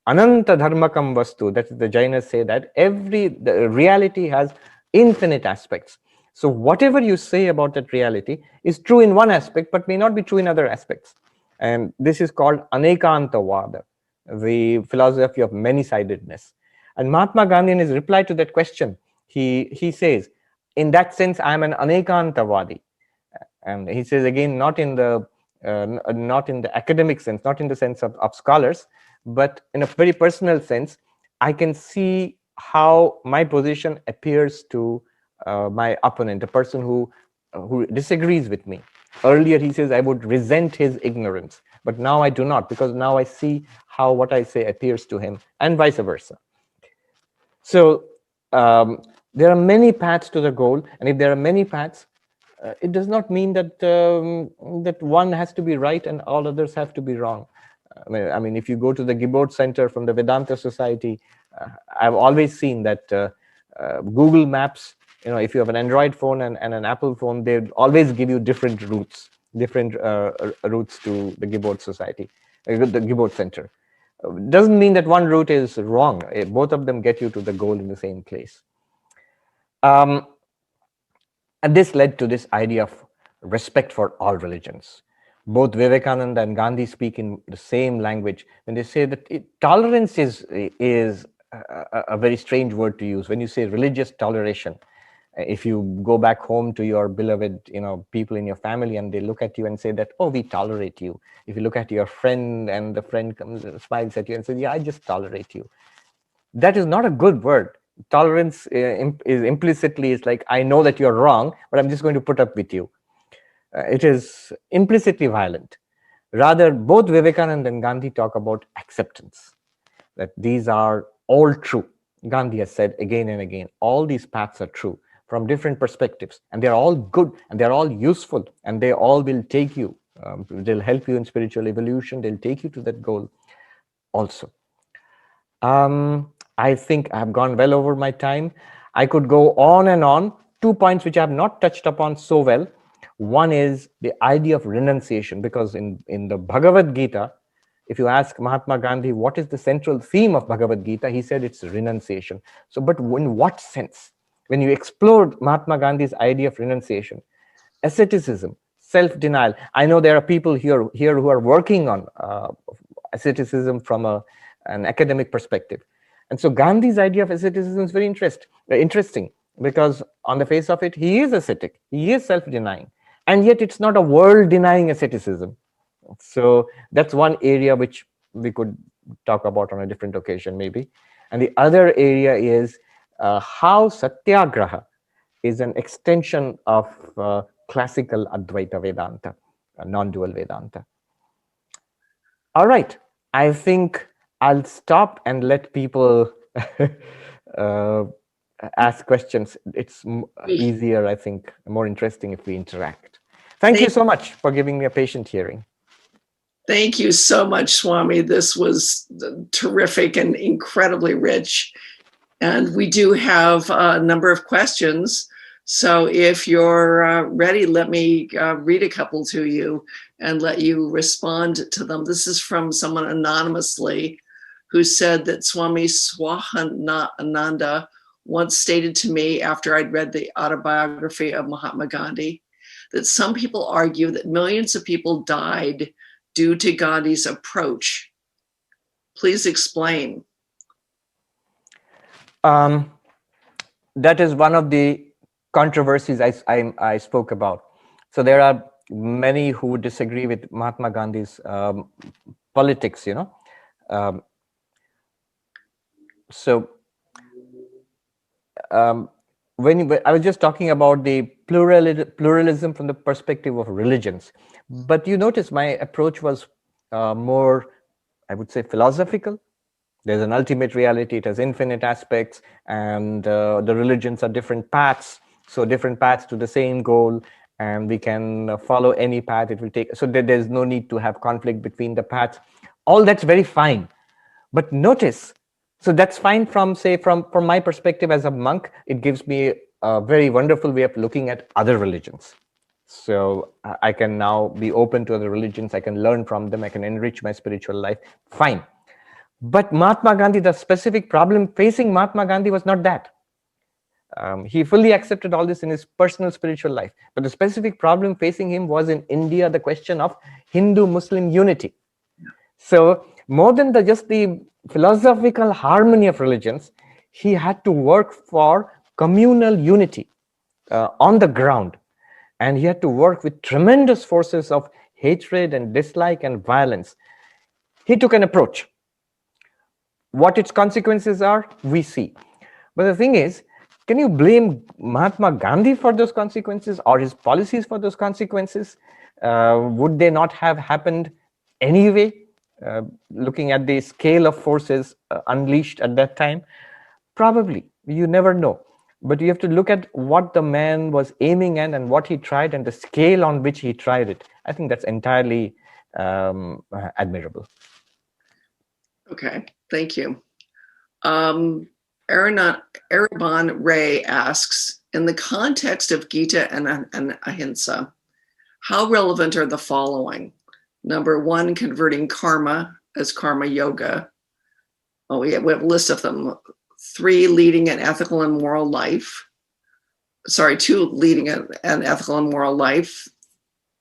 Ananta dharmakam vastu, that is the Jainas say that the reality has infinite aspects. So whatever you say about that reality is true in one aspect, but may not be true in other aspects. And this is called anekantavada, the philosophy of many-sidedness. And Mahatma Gandhi, in his reply to that question, he says, in that sense, I am an anekantavadi. And he says again, not in the academic sense, not in the sense of scholars, but in a very personal sense. I can see how my position appears to my opponent, the person who disagrees with me. Earlier, he says I would resent his ignorance, but now I do not, because now I see how what I say appears to him, and vice versa. So there are many paths to the goal, and if there are many paths, it does not mean that that one has to be right and all others have to be wrong. I mean, if you go to the Gibbard Center from the Vedanta Society, I've always seen that Google Maps, if you have an Android phone and an Apple phone, they always give you different routes to the Gibbard Society, the Gibbard Center. Doesn't mean that one route is wrong. Both of them get you to the goal in the same place. And this led to this idea of respect for all religions. Both Vivekananda and Gandhi speak in the same language when they say that tolerance is a very strange word to use. When you say religious toleration, if you go back home to your beloved, people in your family, and they look at you and say that, oh, we tolerate you. If you look at your friend and the friend comes and smiles at you and says, yeah, I just tolerate you. That is not a good word. Tolerance is implicitly is like, I know that you're wrong, but I'm just going to put up with you. It is implicitly violent. Rather, both Vivekananda and Gandhi talk about acceptance, that these are all true. Gandhi has said again and again, all these paths are true from different perspectives, and they're all good, and they're all useful, and they all will take you. They'll help you in spiritual evolution. They'll take you to that goal also. I think I've gone well over my time. I could go on and on. 2 points which I have not touched upon so well. One is the idea of renunciation, because in the Bhagavad Gita, if you ask Mahatma Gandhi what is the central theme of Bhagavad Gita, he said it's renunciation. So, but in what sense? When you explored Mahatma Gandhi's idea of renunciation, asceticism, self-denial. I know there are people here who are working on asceticism from an academic perspective. And so Gandhi's idea of asceticism is very interesting, because on the face of it, he is ascetic, he is self-denying, and yet it's not a world-denying asceticism. So that's one area which we could talk about on a different occasion maybe. And the other area is how Satyagraha is an extension of classical Advaita Vedanta, non-dual Vedanta. All right, I think I'll stop and let people ask questions. It's easier, I think, more interesting if we interact. Thank you so much for giving me a patient hearing. Thank you so much, Swami. This was terrific and incredibly rich. And we do have a number of questions. So if you're ready, let me read a couple to you and let you respond to them. This is from someone anonymously who said that Swami Swahananda once stated to me after I'd read the autobiography of Mahatma Gandhi that some people argue that millions of people died due to Gandhi's approach. Please explain. That is one of the controversies I spoke about. So there are many who disagree with Mahatma Gandhi's politics, you know. When I was just talking about the pluralism from the perspective of religions, but you notice my approach was more, I would say, philosophical. There's an ultimate reality, it has infinite aspects, and the religions are different paths, so different paths to the same goal, and we can follow any path it will take. So there's no need to have conflict between the paths. All that's very fine. But notice, so that's fine from, say, from my perspective as a monk, it gives me a very wonderful way of looking at other religions. So I can now be open to other religions, I can learn from them, I can enrich my spiritual life, fine. But Mahatma Gandhi, the specific problem facing Mahatma Gandhi was not that. He fully accepted all this in his personal spiritual life. But the specific problem facing him was in India, the question of Hindu-Muslim unity. So more than just the philosophical harmony of religions, he had to work for communal unity on the ground. And he had to work with tremendous forces of hatred and dislike and violence. He took an approach. What its consequences are, we see. But the thing is, can you blame Mahatma Gandhi for those consequences or his policies for those consequences? Would they not have happened anyway, looking at the scale of forces unleashed at that time? Probably, you never know. But you have to look at what the man was aiming at and what he tried and the scale on which he tried it. I think that's entirely admirable. Okay, thank you. Ereban Ray asks, in the context of Gita and Ahimsa, how relevant are the following? Number one, converting karma as karma yoga. Oh, we have a list of them. 3, leading an ethical and moral life. Sorry, 2, leading an ethical and moral life.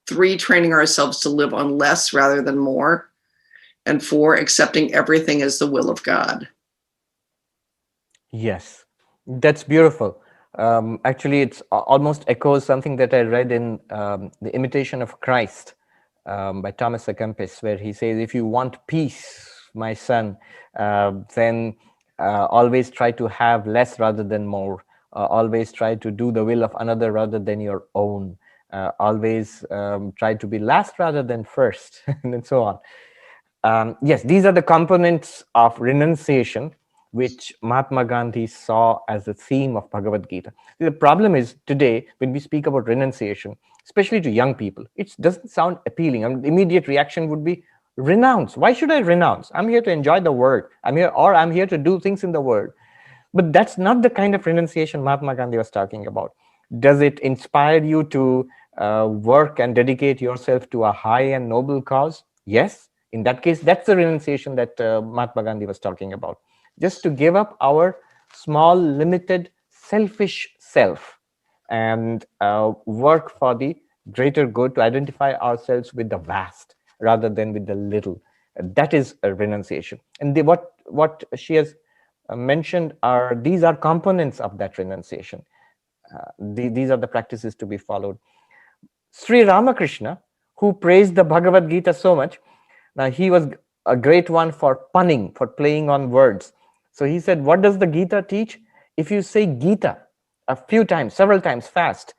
3, training ourselves to live on less rather than more. And 4, accepting everything as the will of God. Yes, that's beautiful. Actually, it's almost echoes something that I read in The Imitation of Christ by Thomas A. Kempis, where he says, if you want peace, my son, then always try to have less rather than more. Always try to do the will of another rather than your own. Always try to be last rather than first, and so on. Yes, these are the components of renunciation which Mahatma Gandhi saw as the theme of Bhagavad Gita. The problem is today, when we speak about renunciation, especially to young people, it doesn't sound appealing. The immediate reaction would be, renounce. Why should I renounce? I'm here to enjoy the world. I'm here to do things in the world. But that's not the kind of renunciation Mahatma Gandhi was talking about. Does it inspire you to work and dedicate yourself to a high and noble cause? Yes. In that case, that's the renunciation that Mahatma Gandhi was talking about. Just to give up our small, limited, selfish self and work for the greater good, to identify ourselves with the vast rather than with the little. That is a renunciation. And what she has mentioned these are components of that renunciation. These are the practices to be followed. Sri Ramakrishna, who praised the Bhagavad Gita so much, now he was a great one for punning, for playing on words. So he said, what does the Gita teach? If you say Gita a few times, several times fast,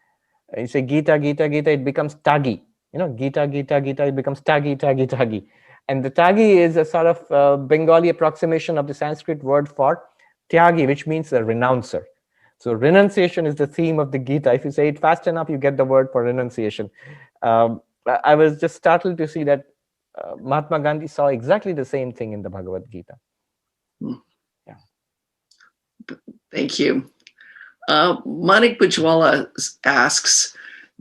you say Gita, Gita, Gita, it becomes Tagi. Gita, Gita, Gita, it becomes Tagi, Tagi, Tagi. And the Tagi is a sort of Bengali approximation of the Sanskrit word for Tyagi, which means a renouncer. So renunciation is the theme of the Gita. If you say it fast enough, you get the word for renunciation. I was just startled to see that Mahatma Gandhi saw exactly the same thing in the Bhagavad Gita. Yeah. Thank you. Manik Bujwala asks,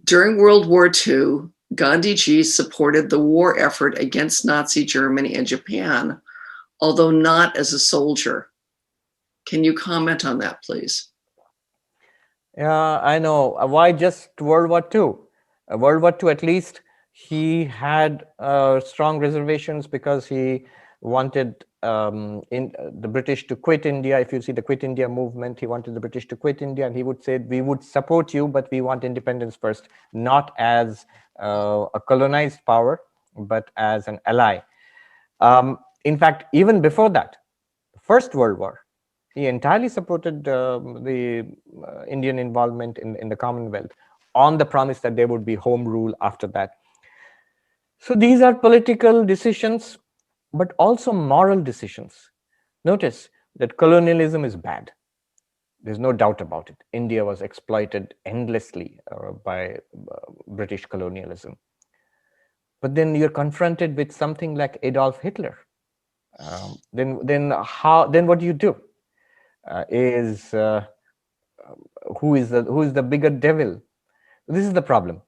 during World War II, Gandhiji supported the war effort against Nazi Germany and Japan, although not as a soldier. Can you comment on that, please? Yeah, I know. Why just World War II? World War II, at least, he had strong reservations because he wanted the British to quit India. If you see the Quit India movement, he wanted the British to quit India, and he would say, we would support you, but we want independence first, not as a colonized power, but as an ally. In fact, even before that, First World War, he entirely supported the Indian involvement in the Commonwealth on the promise that there would be home rule after that. So these are political decisions, but also moral decisions. Notice that colonialism is bad. There's no doubt about it. India was exploited endlessly by British colonialism. But then you're confronted with something like Adolf Hitler. Then what do you do? Who is the bigger devil? This is the problem.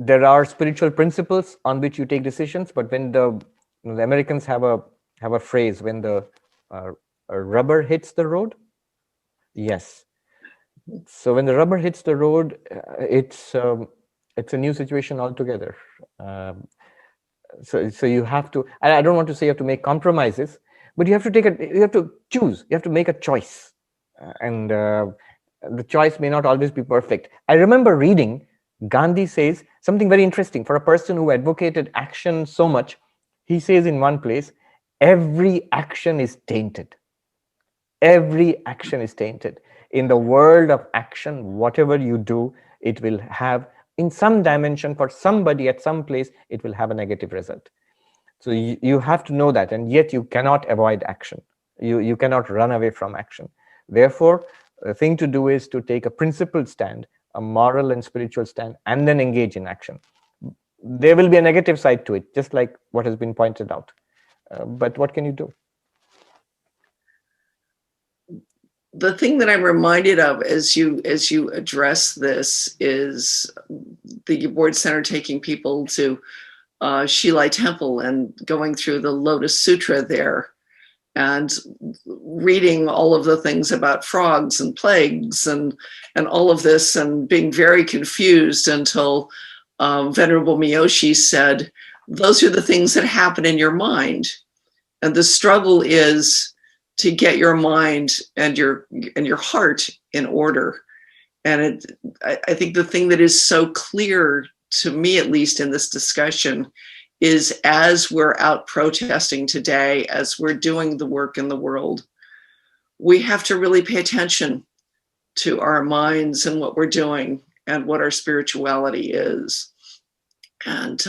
There are spiritual principles on which you take decisions, but when the Americans have a phrase, when the rubber hits the road. Yes. So when the rubber hits the road, it's a new situation altogether. So you have to. I don't want to say you have to make compromises, but you have to choose. You have to make a choice, and the choice may not always be perfect. I remember reading Gandhi says something very interesting for a person who advocated action so much. He says in one place, every action is tainted. Every action is tainted. In the world of action, whatever you do, it will have, in some dimension, for somebody at some place, it will have a negative result. So you have to know that, and yet you cannot avoid action. You cannot run away from action. Therefore, the thing to do is to take a principled stand, a moral and spiritual stand, and then engage in action. There will be a negative side to it, just like what has been pointed out. But what can you do? The thing that I'm reminded of as you address this is the Board Center taking people to Shilai Temple and going through the Lotus Sutra there and reading all of the things about frogs and plagues and all of this and being very confused until Venerable Miyoshi said, those are the things that happen in your mind. And the struggle is to get your mind and your heart in order. And I think the thing that is so clear to me, at least in this discussion, is as we're out protesting today, as we're doing the work in the world, we have to really pay attention to our minds and what we're doing and what our spirituality is. And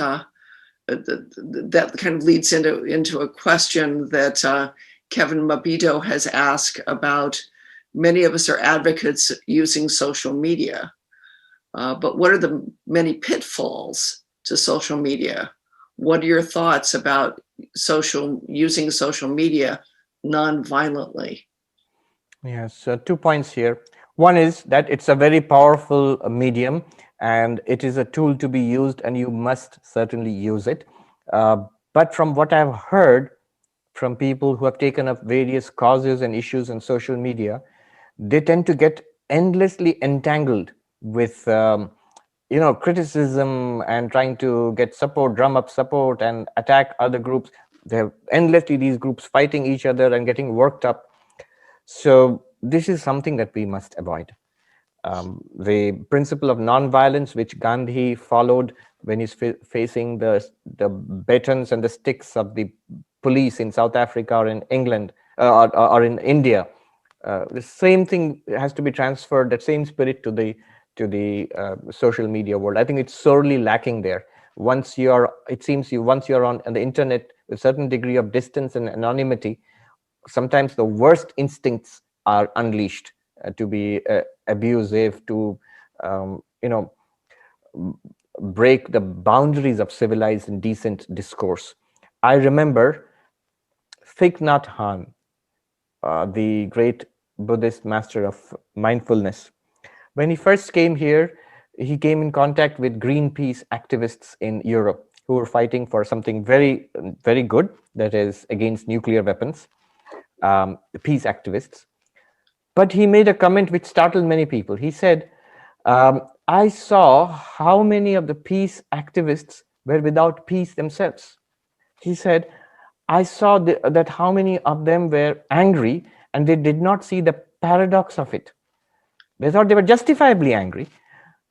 that kind of leads into a question that Kevin Mabito has asked about. Many of us are advocates using social media, but what are the many pitfalls to social media? What are your thoughts about using social media non-violently? Yes, 2 points here. One is that it's a very powerful medium, and it is a tool to be used, and you must certainly use it. But from what I've heard from people who have taken up various causes and issues on social media, they tend to get endlessly entangled with criticism and trying to get support, drum up support and attack other groups. They have endlessly these groups fighting each other and getting worked up. So this is something that we must avoid. The principle of non-violence, which Gandhi followed when he's facing the batons and the sticks of the police in South Africa or in England or in India, the same thing has to be transferred. That same spirit to the social media world. I think it's sorely lacking there. Once you're on the internet with a certain degree of distance and anonymity, sometimes the worst instincts are unleashed to be abusive, to break the boundaries of civilized and decent discourse. I remember Thich Nhat Hanh, the great Buddhist master of mindfulness. When he first came here, he came in contact with Greenpeace activists in Europe who were fighting for something very, very good, that is against nuclear weapons, the peace activists. But he made a comment which startled many people. He said, I saw how many of the peace activists were without peace themselves. He said, I saw that how many of them were angry and they did not see the paradox of it. They thought they were justifiably angry.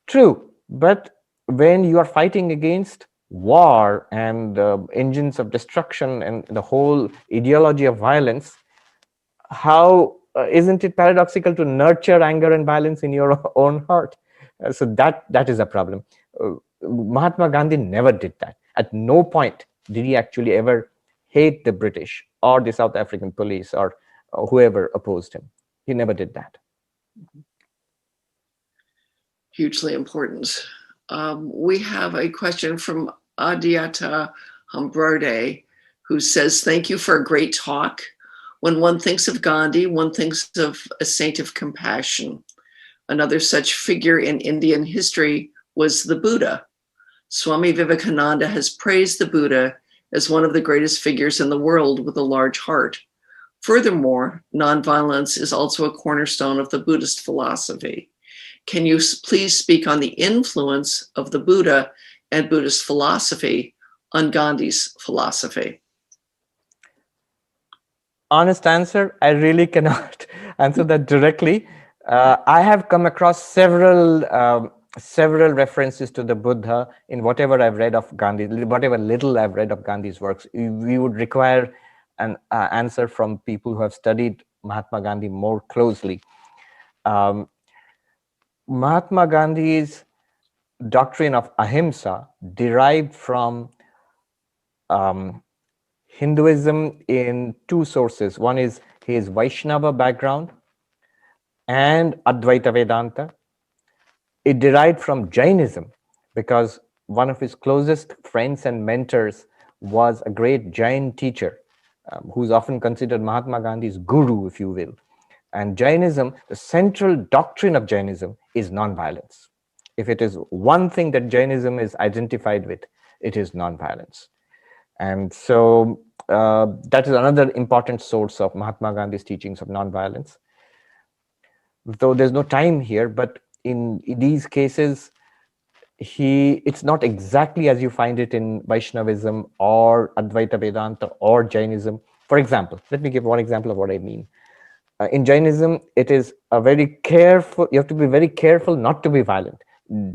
True, but when you are fighting against war and engines of destruction and the whole ideology of violence, how isn't it paradoxical to nurture anger and violence in your own heart? So that is a problem. Mahatma Gandhi never did that. At no point did he actually ever hate the British or the South African police or whoever opposed him. He never did that. Hugely important. We have a question from Adiata Hambrode, who says, thank you for a great talk. When one thinks of Gandhi, one thinks of a saint of compassion. Another such figure in Indian history was the Buddha. Swami Vivekananda has praised the Buddha as one of the greatest figures in the world with a large heart. Furthermore, nonviolence is also a cornerstone of the Buddhist philosophy. Can you please speak on the influence of the Buddha and Buddhist philosophy on Gandhi's philosophy? Honest answer, I really cannot answer that directly. I have come across several references to the Buddha in whatever I've read of Gandhi, whatever little I've read of Gandhi's works. We would require an answer from people who have studied Mahatma Gandhi more closely. Mahatma Gandhi's doctrine of ahimsa derived from Hinduism in two sources. One is his Vaishnava background and Advaita Vedanta. It derived from Jainism because one of his closest friends and mentors was a great Jain teacher who's often considered Mahatma Gandhi's guru, if you will. And Jainism, the central doctrine of Jainism is nonviolence. If it is one thing that Jainism is identified with, it is nonviolence. And so that is another important source of Mahatma Gandhi's teachings of nonviolence. Though there's no time here, but in these cases, it's not exactly as you find it in Vaishnavism or Advaita Vedanta or Jainism. For example, let me give one example of what I mean. In Jainism, it is a very careful, you have to be very careful not to be violent.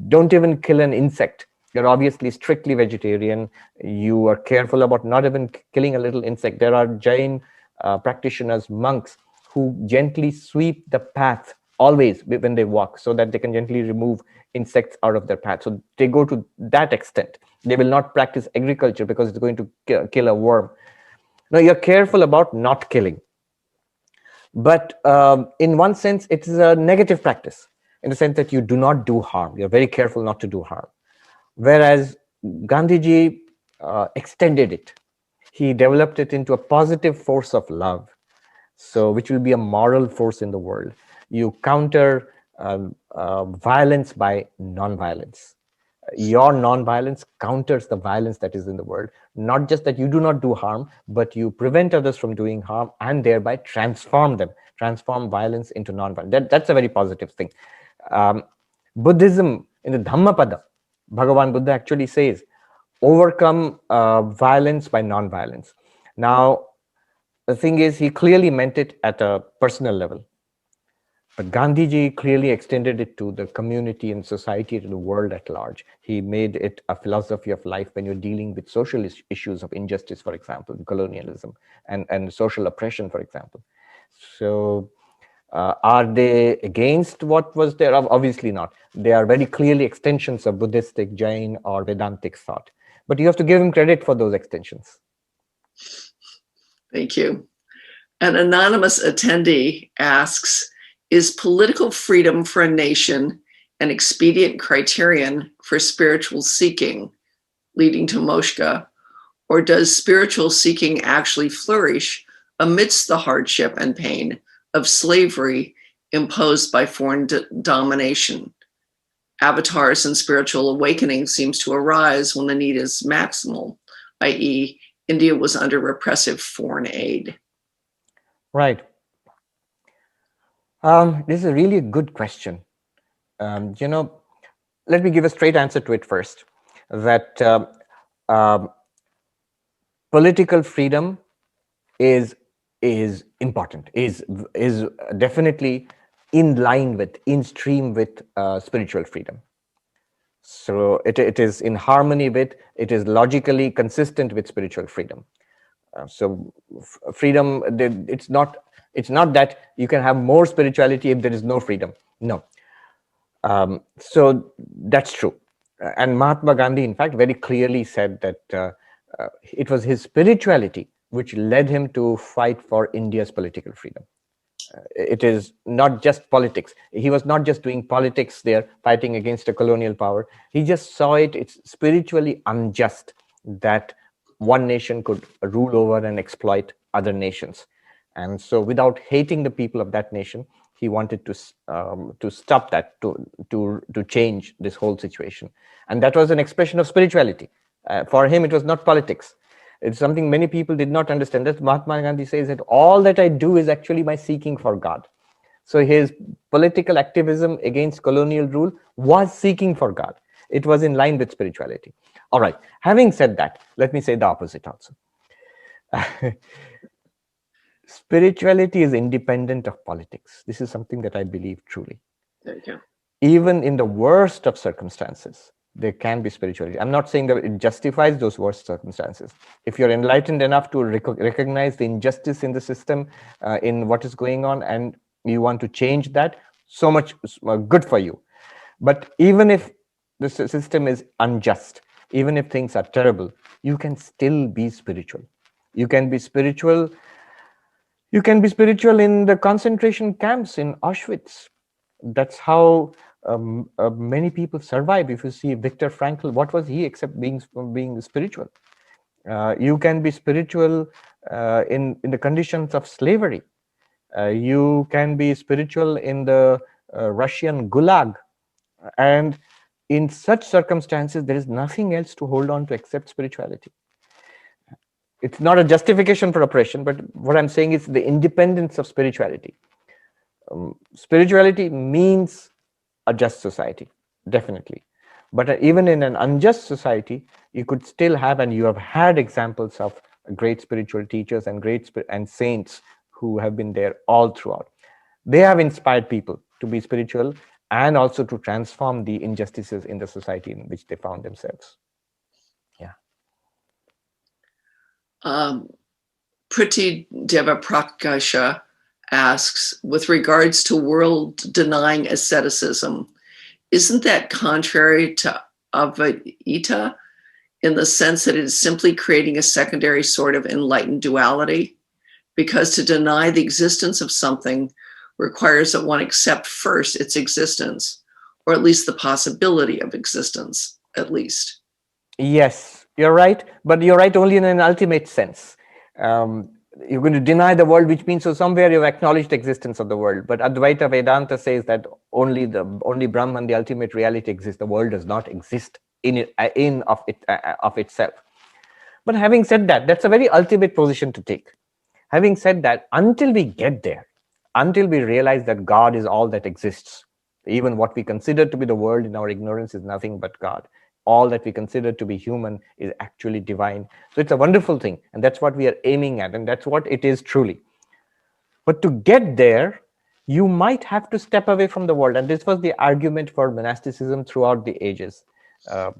Don't even kill an insect. You're obviously strictly vegetarian. You are careful about not even killing a little insect. There are Jain practitioners, monks, who gently sweep the path always when they walk so that they can gently remove insects out of their path. So they go to that extent. They will not practice agriculture because it's going to kill a worm. Now, you're careful about not killing. But in one sense, it is a negative practice in the sense that you do not do harm. You're very careful not to do harm. Whereas Gandhiji extended it. He developed it into a positive force of love, so which will be a moral force in the world. You counter violence by non-violence. Your non-violence counters the violence that is in the world. Not just that you do not do harm, but you prevent others from doing harm and thereby transform violence into non-violence. That's a very positive thing. Buddhism, in the Dhammapada, Bhagavan Buddha actually says, overcome violence by non-violence. Now, the thing is, he clearly meant it at a personal level. But Gandhiji clearly extended it to the community and society, to the world at large. He made it a philosophy of life when you're dealing with social issues of injustice, for example, colonialism and social oppression, for example. So are they against what was there? Obviously not. They are very clearly extensions of Buddhistic, Jain, or Vedantic thought. But you have to give him credit for those extensions. Thank you. An anonymous attendee asks, is political freedom for a nation an expedient criterion for spiritual seeking, leading to moksha, or does spiritual seeking actually flourish amidst the hardship and pain of slavery imposed by foreign domination? Avatars and spiritual awakening seems to arise when the need is maximal, i.e., India was under repressive foreign aid. Right. This is a really good question. You know, let me give a straight answer to it first. That political freedom is important, is definitely in line with, in stream with spiritual freedom. So it is in harmony with, it is logically consistent with spiritual freedom. So freedom, it's not that you can have more spirituality if there is no freedom. No. So that's true. And Mahatma Gandhi, in fact, very clearly said that it was his spirituality which led him to fight for India's political freedom. It is not just politics. He was not just doing politics there, fighting against a colonial power. He just saw it's spiritually unjust that one nation could rule over and exploit other nations. And so without hating the people of that nation, he wanted to stop that, to change this whole situation. And that was an expression of spirituality. For him, it was not politics. It's something many people did not understand. That Mahatma Gandhi says that all that I do is actually my seeking for God. So his political activism against colonial rule was seeking for God. It was in line with spirituality. All right. Having said that, let me say the opposite also. Spirituality is independent of politics. This is something that I believe truly. There you go. Even in the worst of circumstances, there can be spirituality. I'm not saying that it justifies those worst circumstances. If you're enlightened enough to recognize the injustice in the system, in what is going on, and you want to change that, so much good for you. But even if the system is unjust, even if things are terrible, you can still be spiritual. You can be spiritual. You can be spiritual in the concentration camps in Auschwitz. That's how many people survive. If you see Viktor Frankl, what was he except being spiritual? You can be spiritual in the conditions of slavery. You can be spiritual in the Russian Gulag. And in such circumstances, there is nothing else to hold on to except spirituality. It's not a justification for oppression, but what I'm saying is the independence of spirituality. Spirituality means a just society, definitely. But even in an unjust society, you could still have, and you have had examples of great spiritual teachers and and saints who have been there all throughout. They have inspired people to be spiritual and also to transform the injustices in the society in which they found themselves. Yeah. Priti Devaprakasha asks, with regards to world-denying asceticism, isn't that contrary to Advaita in the sense that it is simply creating a secondary sort of enlightened duality? Because to deny the existence of something requires that one accept first its existence, or at least the possibility of existence, at least. Yes, you're right, but you're right only in an ultimate sense. You're going to deny the world, which means so somewhere you've acknowledged the existence of the world. But Advaita Vedanta says that only Brahman, the ultimate reality, exists. The world does not exist of itself. But having said that, that's a very ultimate position to take. Having said that, until we get there, until we realize that God is all that exists, even what we consider to be the world in our ignorance is nothing but God. All that we consider to be human is actually divine. So it's a wonderful thing. And that's what we are aiming at. And that's what it is truly. But to get there, you might have to step away from the world. And this was the argument for monasticism throughout the ages.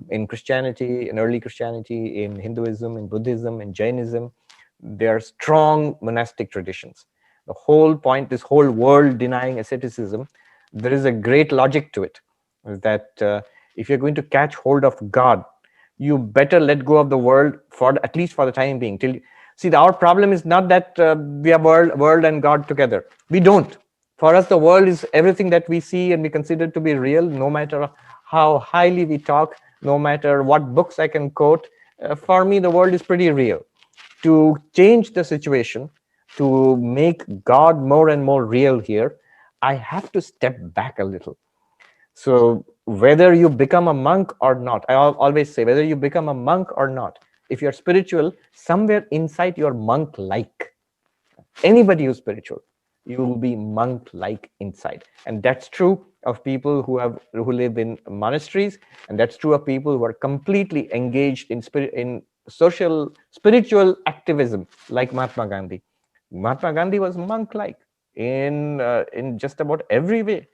In Christianity, in early Christianity, in Hinduism, in Buddhism, in Jainism, there are strong monastic traditions. The whole point, this whole world denying asceticism, there is a great logic to it, that if you're going to catch hold of God, you better let go of the world, for at least for the time being. See, our problem is not that we are world and God together. We don't. For us, the world is everything that we see and we consider to be real, no matter how highly we talk, no matter what books I can quote. For me, the world is pretty real. To change the situation, to make God more and more real here, I have to step back a little. So whether you become a monk or not, I always say, whether you become a monk or not, if you're spiritual, somewhere inside you're monk-like. Anybody who's spiritual, you will be monk-like inside. And that's true of people who live in monasteries, and that's true of people who are completely engaged in social, spiritual activism, like Mahatma Gandhi. Mahatma Gandhi was monk-like in just about every way.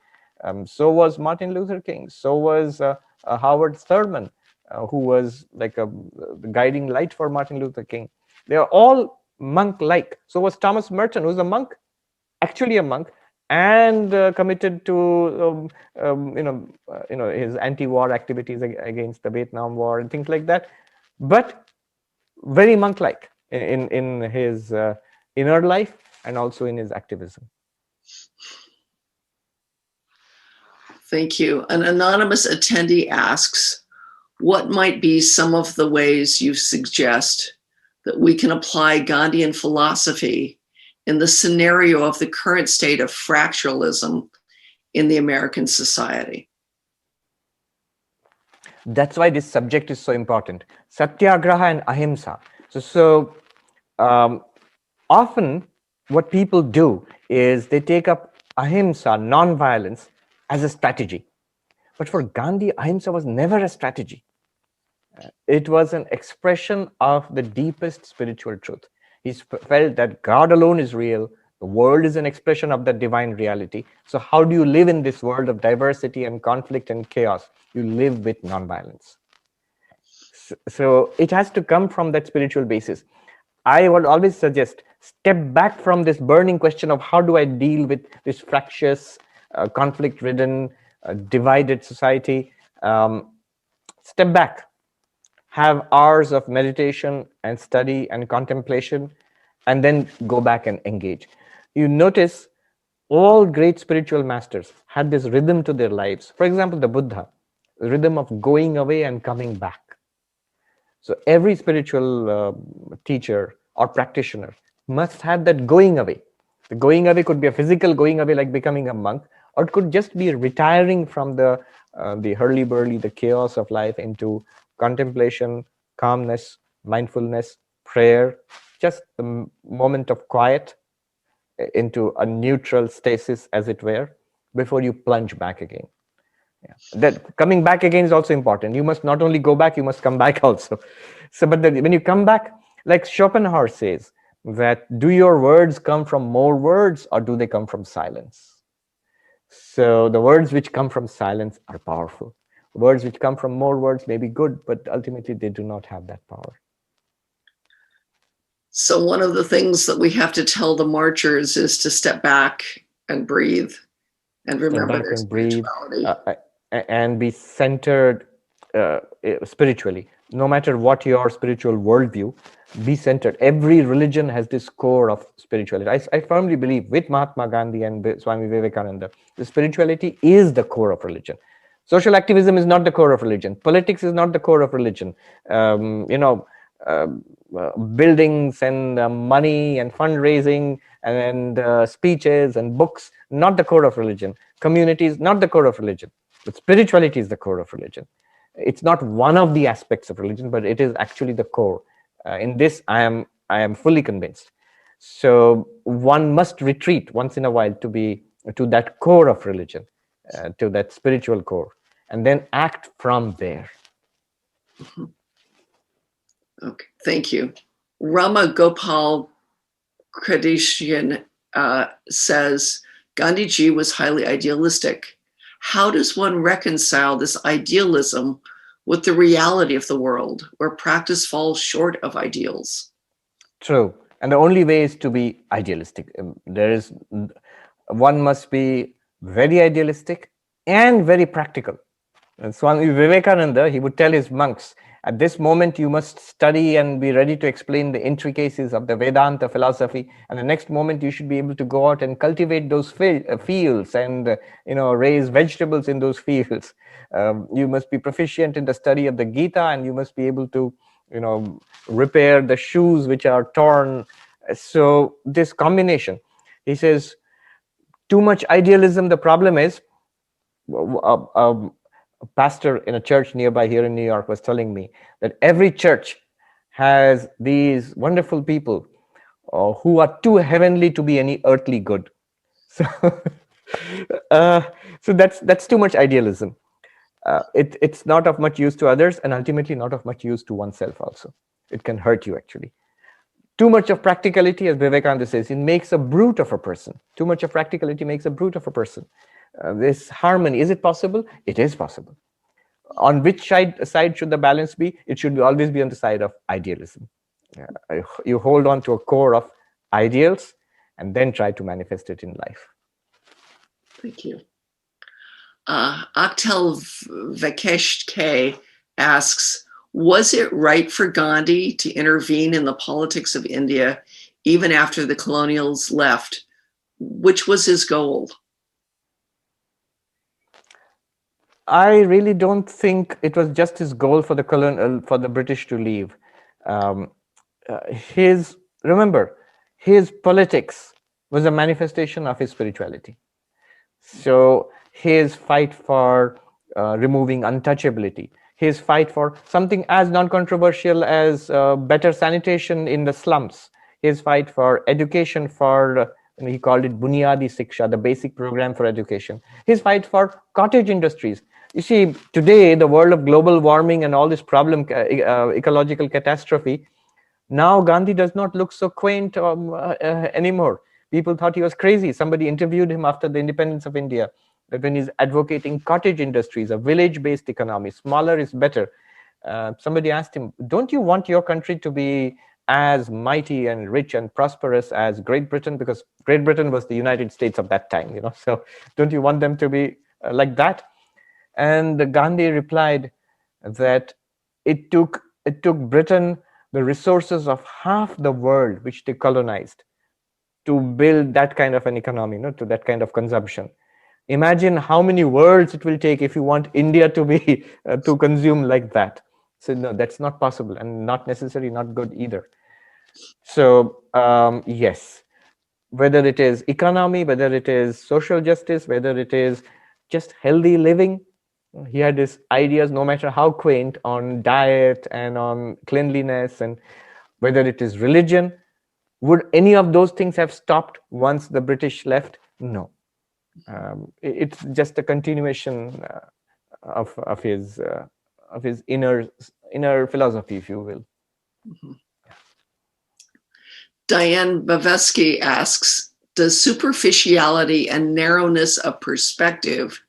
So was Martin Luther King. So was Howard Thurman, who was like a guiding light for Martin Luther King. They are all monk-like. So was Thomas Merton, who's a monk, actually a monk, and committed to his anti-war activities against the Vietnam War and things like that, but very monk-like in his inner life and also in his activism. Thank you. An anonymous attendee asks, what might be some of the ways you suggest that we can apply Gandhian philosophy in the scenario of the current state of fracturalism in the American society? That's why this subject is so important. Satyagraha and ahimsa. So often what people do is they take up ahimsa, non-violence, as a strategy. But for Gandhi, ahimsa was never a strategy. It was an expression of the deepest spiritual truth. He felt that God alone is real. The world is an expression of that divine reality. So how do you live in this world of diversity and conflict and chaos? You live with nonviolence. So it has to come from that spiritual basis. I would always suggest step back from this burning question of how do I deal with this fractious, conflict-ridden, divided society. Step back. Have hours of meditation and study and contemplation, and then go back and engage. You notice all great spiritual masters had this rhythm to their lives. For example, the Buddha, the rhythm of going away and coming back. So every spiritual teacher or practitioner must have that going away. The going away could be a physical going away, like becoming a monk, or it could just be retiring from the hurly-burly, the chaos of life, into contemplation, calmness, mindfulness, prayer, just the moment of quiet, into a neutral stasis, as it were, before you plunge back again. Yeah. That coming back again is also important. You must not only go back, you must come back also. So, but when you come back, like Schopenhauer says, that do your words come from more words or do they come from silence? So the words which come from silence are powerful. Words which come from more words may be good, but ultimately they do not have that power. So one of the things that we have to tell the marchers is to step back and breathe and remember their spirituality. And be centered spiritually. No matter what your spiritual worldview, be centered. Every religion has this core of spirituality. I firmly believe with Mahatma Gandhi and Swami Vivekananda, the spirituality is the core of religion. Social activism is not the core of religion. Politics is not the core of religion. Buildings and money and fundraising and speeches and books, not the core of religion. Communities, not the core of religion. But spirituality is the core of religion. It's not one of the aspects of religion, but it is actually the core. In this, I am fully convinced. So one must retreat once in a while to that core of religion, to that spiritual core, and then act from there. Mm-hmm. Okay, thank you. Rama Gopal Kradishian says, Gandhiji was highly idealistic. How does one reconcile this idealism with the reality of the world, where practice falls short of ideals? True. And the only way is to be idealistic. One must be very idealistic and very practical. And Swami Vivekananda, he would tell his monks, at this moment you must study and be ready to explain the intricacies of the Vedanta philosophy, and the next moment you should be able to go out and cultivate those fields and raise vegetables in those fields. You must be proficient in the study of the Gita, and you must be able to repair the shoes which are torn. So this combination, he says, too much idealism. The problem is, a pastor in a church nearby here in New York was telling me that every church has these wonderful people who are too heavenly to be any earthly good. So, so that's too much idealism. It's not of much use to others, and ultimately not of much use to oneself also. It can hurt you, actually. Too much of practicality, as Vivekananda says, it makes a brute of a person. Too much of practicality makes a brute of a person. This harmony, is it possible? It is possible. On which side should the balance be? It should always be on the side of idealism. You hold on to a core of ideals and then try to manifest it in life. Thank you. Aktel Vakesh K asks, was it right for Gandhi to intervene in the politics of India even after the colonials left? Which was his goal? I really don't think it was just his goal for the British to leave. Remember, his politics was a manifestation of his spirituality. So his fight for removing untouchability, his fight for something as non-controversial as better sanitation in the slums, his fight for education for, he called it Bunyadi Siksha, the basic program for education, his fight for cottage industries. You see, today, the world of global warming and all this problem, ecological catastrophe, now Gandhi does not look so quaint anymore. People thought he was crazy. Somebody interviewed him after the independence of India, that when he's advocating cottage industries, a village-based economy, smaller is better. Somebody asked him, don't you want your country to be as mighty and rich and prosperous as Great Britain? Because Great Britain was the United States of that time, so don't you want them to be like that? And Gandhi replied that it took Britain the resources of half the world which they colonized to build that kind of an economy, to that kind of consumption. Imagine how many worlds it will take if you want India to be to consume like that. So no, that's not possible, and not necessarily not good either. So yes, whether it is economy, whether it is social justice, whether it is just healthy living, he had his ideas, no matter how quaint, on diet and on cleanliness, and whether it is religion. Would any of those things have stopped once the British left? No. It's just a continuation of his inner philosophy, if you will. Mm-hmm. Diane Bavesky asks, does superficiality and narrowness of perspective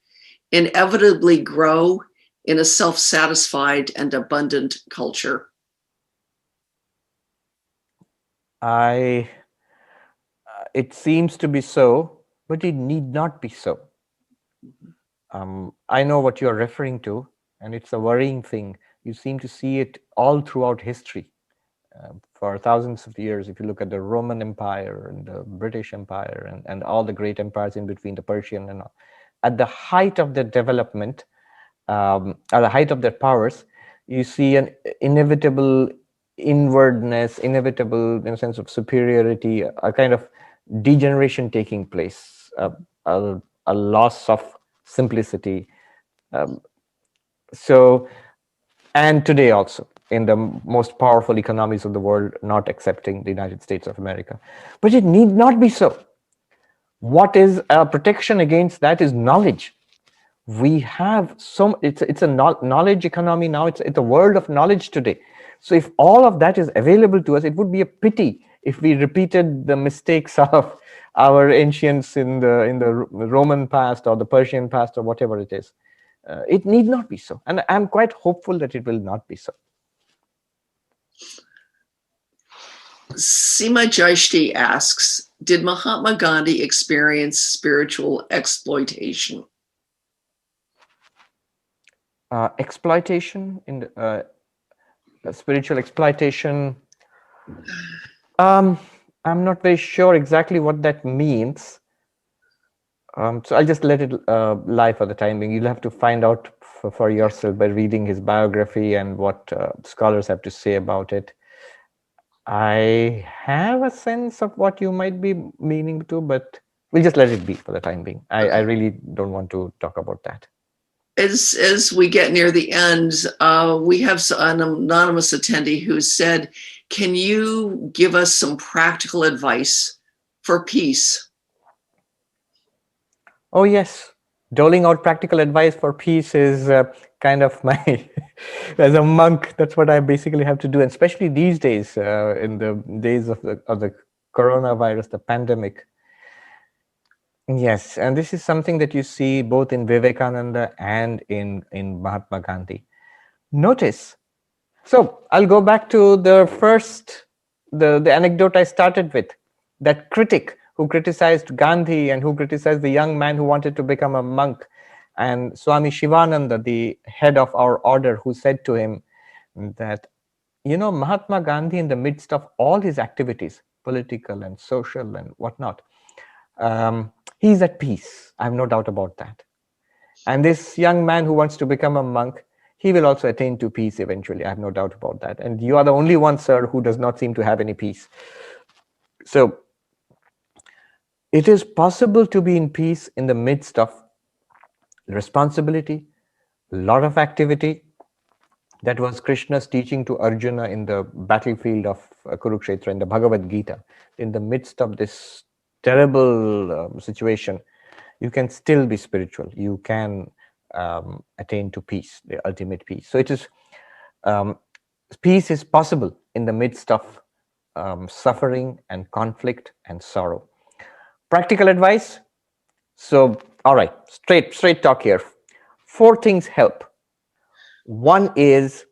inevitably grow in a self-satisfied and abundant culture? It seems to be so, but it need not be so. I know what you're referring to, and it's a worrying thing. You seem to see it all throughout history. For thousands of years, if you look at the Roman Empire and the British Empire and all the great empires in between, the Persian and all, at the height of their development, at the height of their powers, you see an inevitable inwardness, inevitable in a sense of superiority, a kind of degeneration taking place, a loss of simplicity. And today also, in the most powerful economies of the world, not accepting the United States of America. But it need not be so. What is a protection against that is knowledge. We have it's a knowledge economy now. It's a world of knowledge today. So if all of that is available to us, it would be a pity if we repeated the mistakes of our ancients in the Roman past or the Persian past or whatever it is. It need not be so, and I'm quite hopeful that it will not be so. Seema Jaishti asks, did Mahatma Gandhi experience spiritual exploitation? exploitation in the, spiritual exploitation. Um, I'm not very sure exactly what that means. So I'll just let it lie for the time being. You'll have to find out for yourself by reading his biography and what scholars have to say about it. I have a sense of what you might be meaning to, but we'll just let it be for the time being. I really don't want to talk about that. As we get near the end, we have an anonymous attendee who said, can you give us some practical advice for peace? Oh, yes. Doling out practical advice for peace is kind of my, as a monk, that's what I basically have to do, and especially these days, in the days of the coronavirus, the pandemic. Yes, and this is something that you see both in Vivekananda and in Mahatma Gandhi. Notice, so I'll go back to the first, the anecdote I started with, that critic who criticized Gandhi and who criticized the young man who wanted to become a monk, and Swami Shivananda, the head of our order, who said to him that, you know, Mahatma Gandhi, in the midst of all his activities, political and social and whatnot, he's at peace. I have no doubt about that. And this young man who wants to become a monk, he will also attain to peace eventually. I have no doubt about that. And you are the only one, sir, who does not seem to have any peace. So it is possible to be in peace in the midst of responsibility, a lot of activity. That was Krishna's teaching to Arjuna in the battlefield of Kurukshetra in the Bhagavad Gita. In the midst of this terrible situation, you can still be spiritual. You can attain to peace, the ultimate peace. So it is, peace is possible in the midst of suffering and conflict and sorrow. Practical advice. So, all right, straight talk here. 4 things help. One is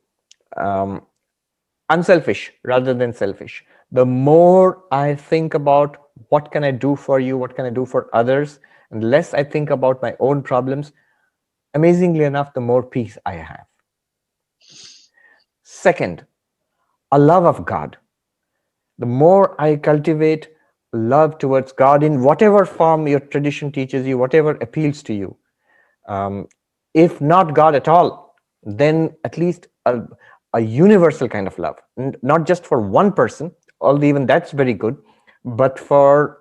unselfish rather than selfish. The more I think about what can I do for you, what can I do for others, and less I think about my own problems, amazingly enough, the more peace I have. Second, a love of God. The more I cultivate love towards God in whatever form your tradition teaches you, whatever appeals to you, if not God at all, then at least a universal kind of love, not just for one person, although even that's very good, but for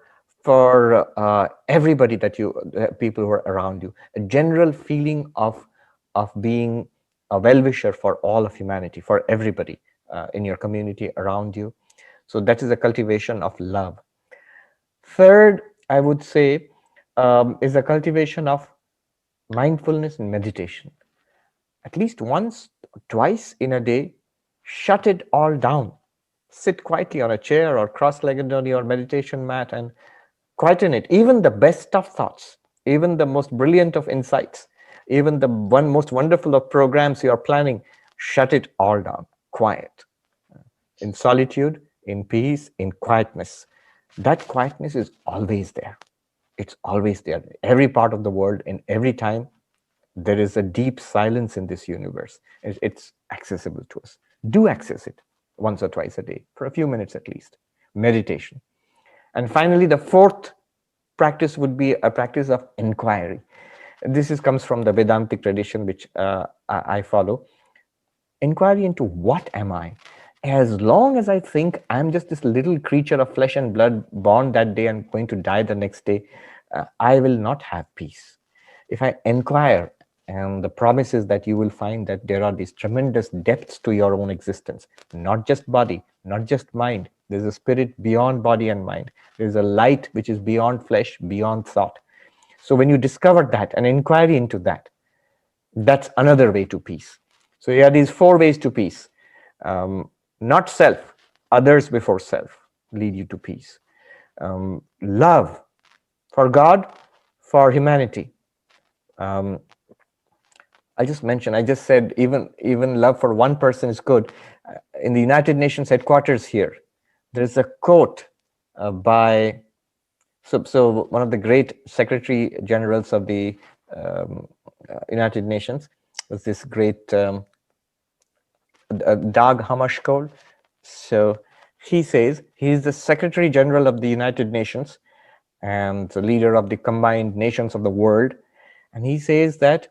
everybody that you, people who are around you, a general feeling of being a well-wisher for all of humanity, for everybody in your community around you. So that is a cultivation of love. Third, I would say, is a cultivation of mindfulness and meditation. At least once, twice in a day, shut it all down. Sit quietly on a chair or cross-legged on your meditation mat and quieten it. Even the best of thoughts, even the most brilliant of insights, even the most wonderful of programs you are planning, shut it all down. Quiet. In solitude, in peace, in quietness. That quietness is always there. It's always there. Every part of the world, in every time, there is a deep silence in this universe. It's accessible to us. Do access it once or twice a day, for a few minutes at least. Meditation. And finally, the fourth practice would be a practice of inquiry. This comes from the Vedantic tradition, which I follow. Inquiry into what am I? As long as I think I'm just this little creature of flesh and blood, born that day and going to die the next day, I will not have peace. If I inquire, and the promise is that you will find that there are these tremendous depths to your own existence, not just body, not just mind. There's a spirit beyond body and mind. There's a light which is beyond flesh, beyond thought. So when you discover that, an inquiry into that, that's another way to peace. So here are these 4 ways to peace. Not self, others before self lead you to peace. Love for God, for humanity. I just said even love for one person is good. In the United Nations headquarters here, there's a quote by so one of the great secretary generals of the United Nations. was this great Dag Hammarskjöld. So he says he is the Secretary General of the United Nations and the leader of the combined nations of the world. And he says that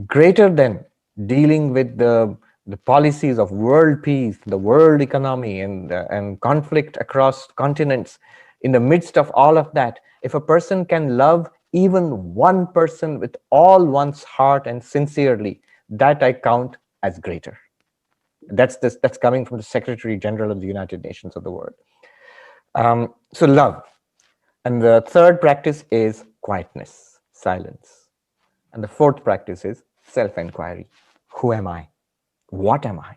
greater than dealing with the policies of world peace, the world economy, and conflict across continents, in the midst of all of that, if a person can love even one person with all one's heart and sincerely, that I count as greater. That's coming from the Secretary General of the United Nations of the world. So love. And the third practice is quietness, silence. And the fourth practice is self-inquiry. Who am I? What am I?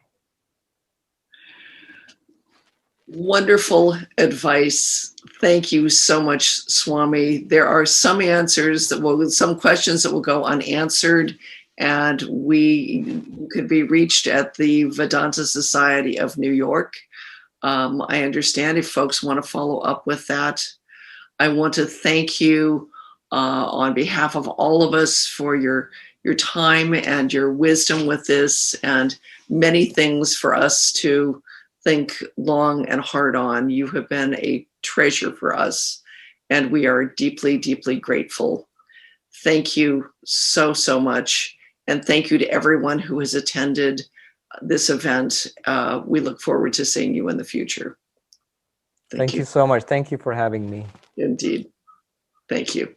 Wonderful advice. Thank you so much, Swami. There are some some questions that will go unanswered, and we could be reached at the Vedanta Society of New York. I understand if folks want to follow up with that. I want to thank you on behalf of all of us for your time and your wisdom with this, and many things for us to think long and hard on. You have been a treasure for us, and we are deeply, deeply grateful. Thank you so, so much. And thank you to everyone who has attended this event. We look forward to seeing you in the future. Thank you so much. Thank you for having me. Indeed. Thank you.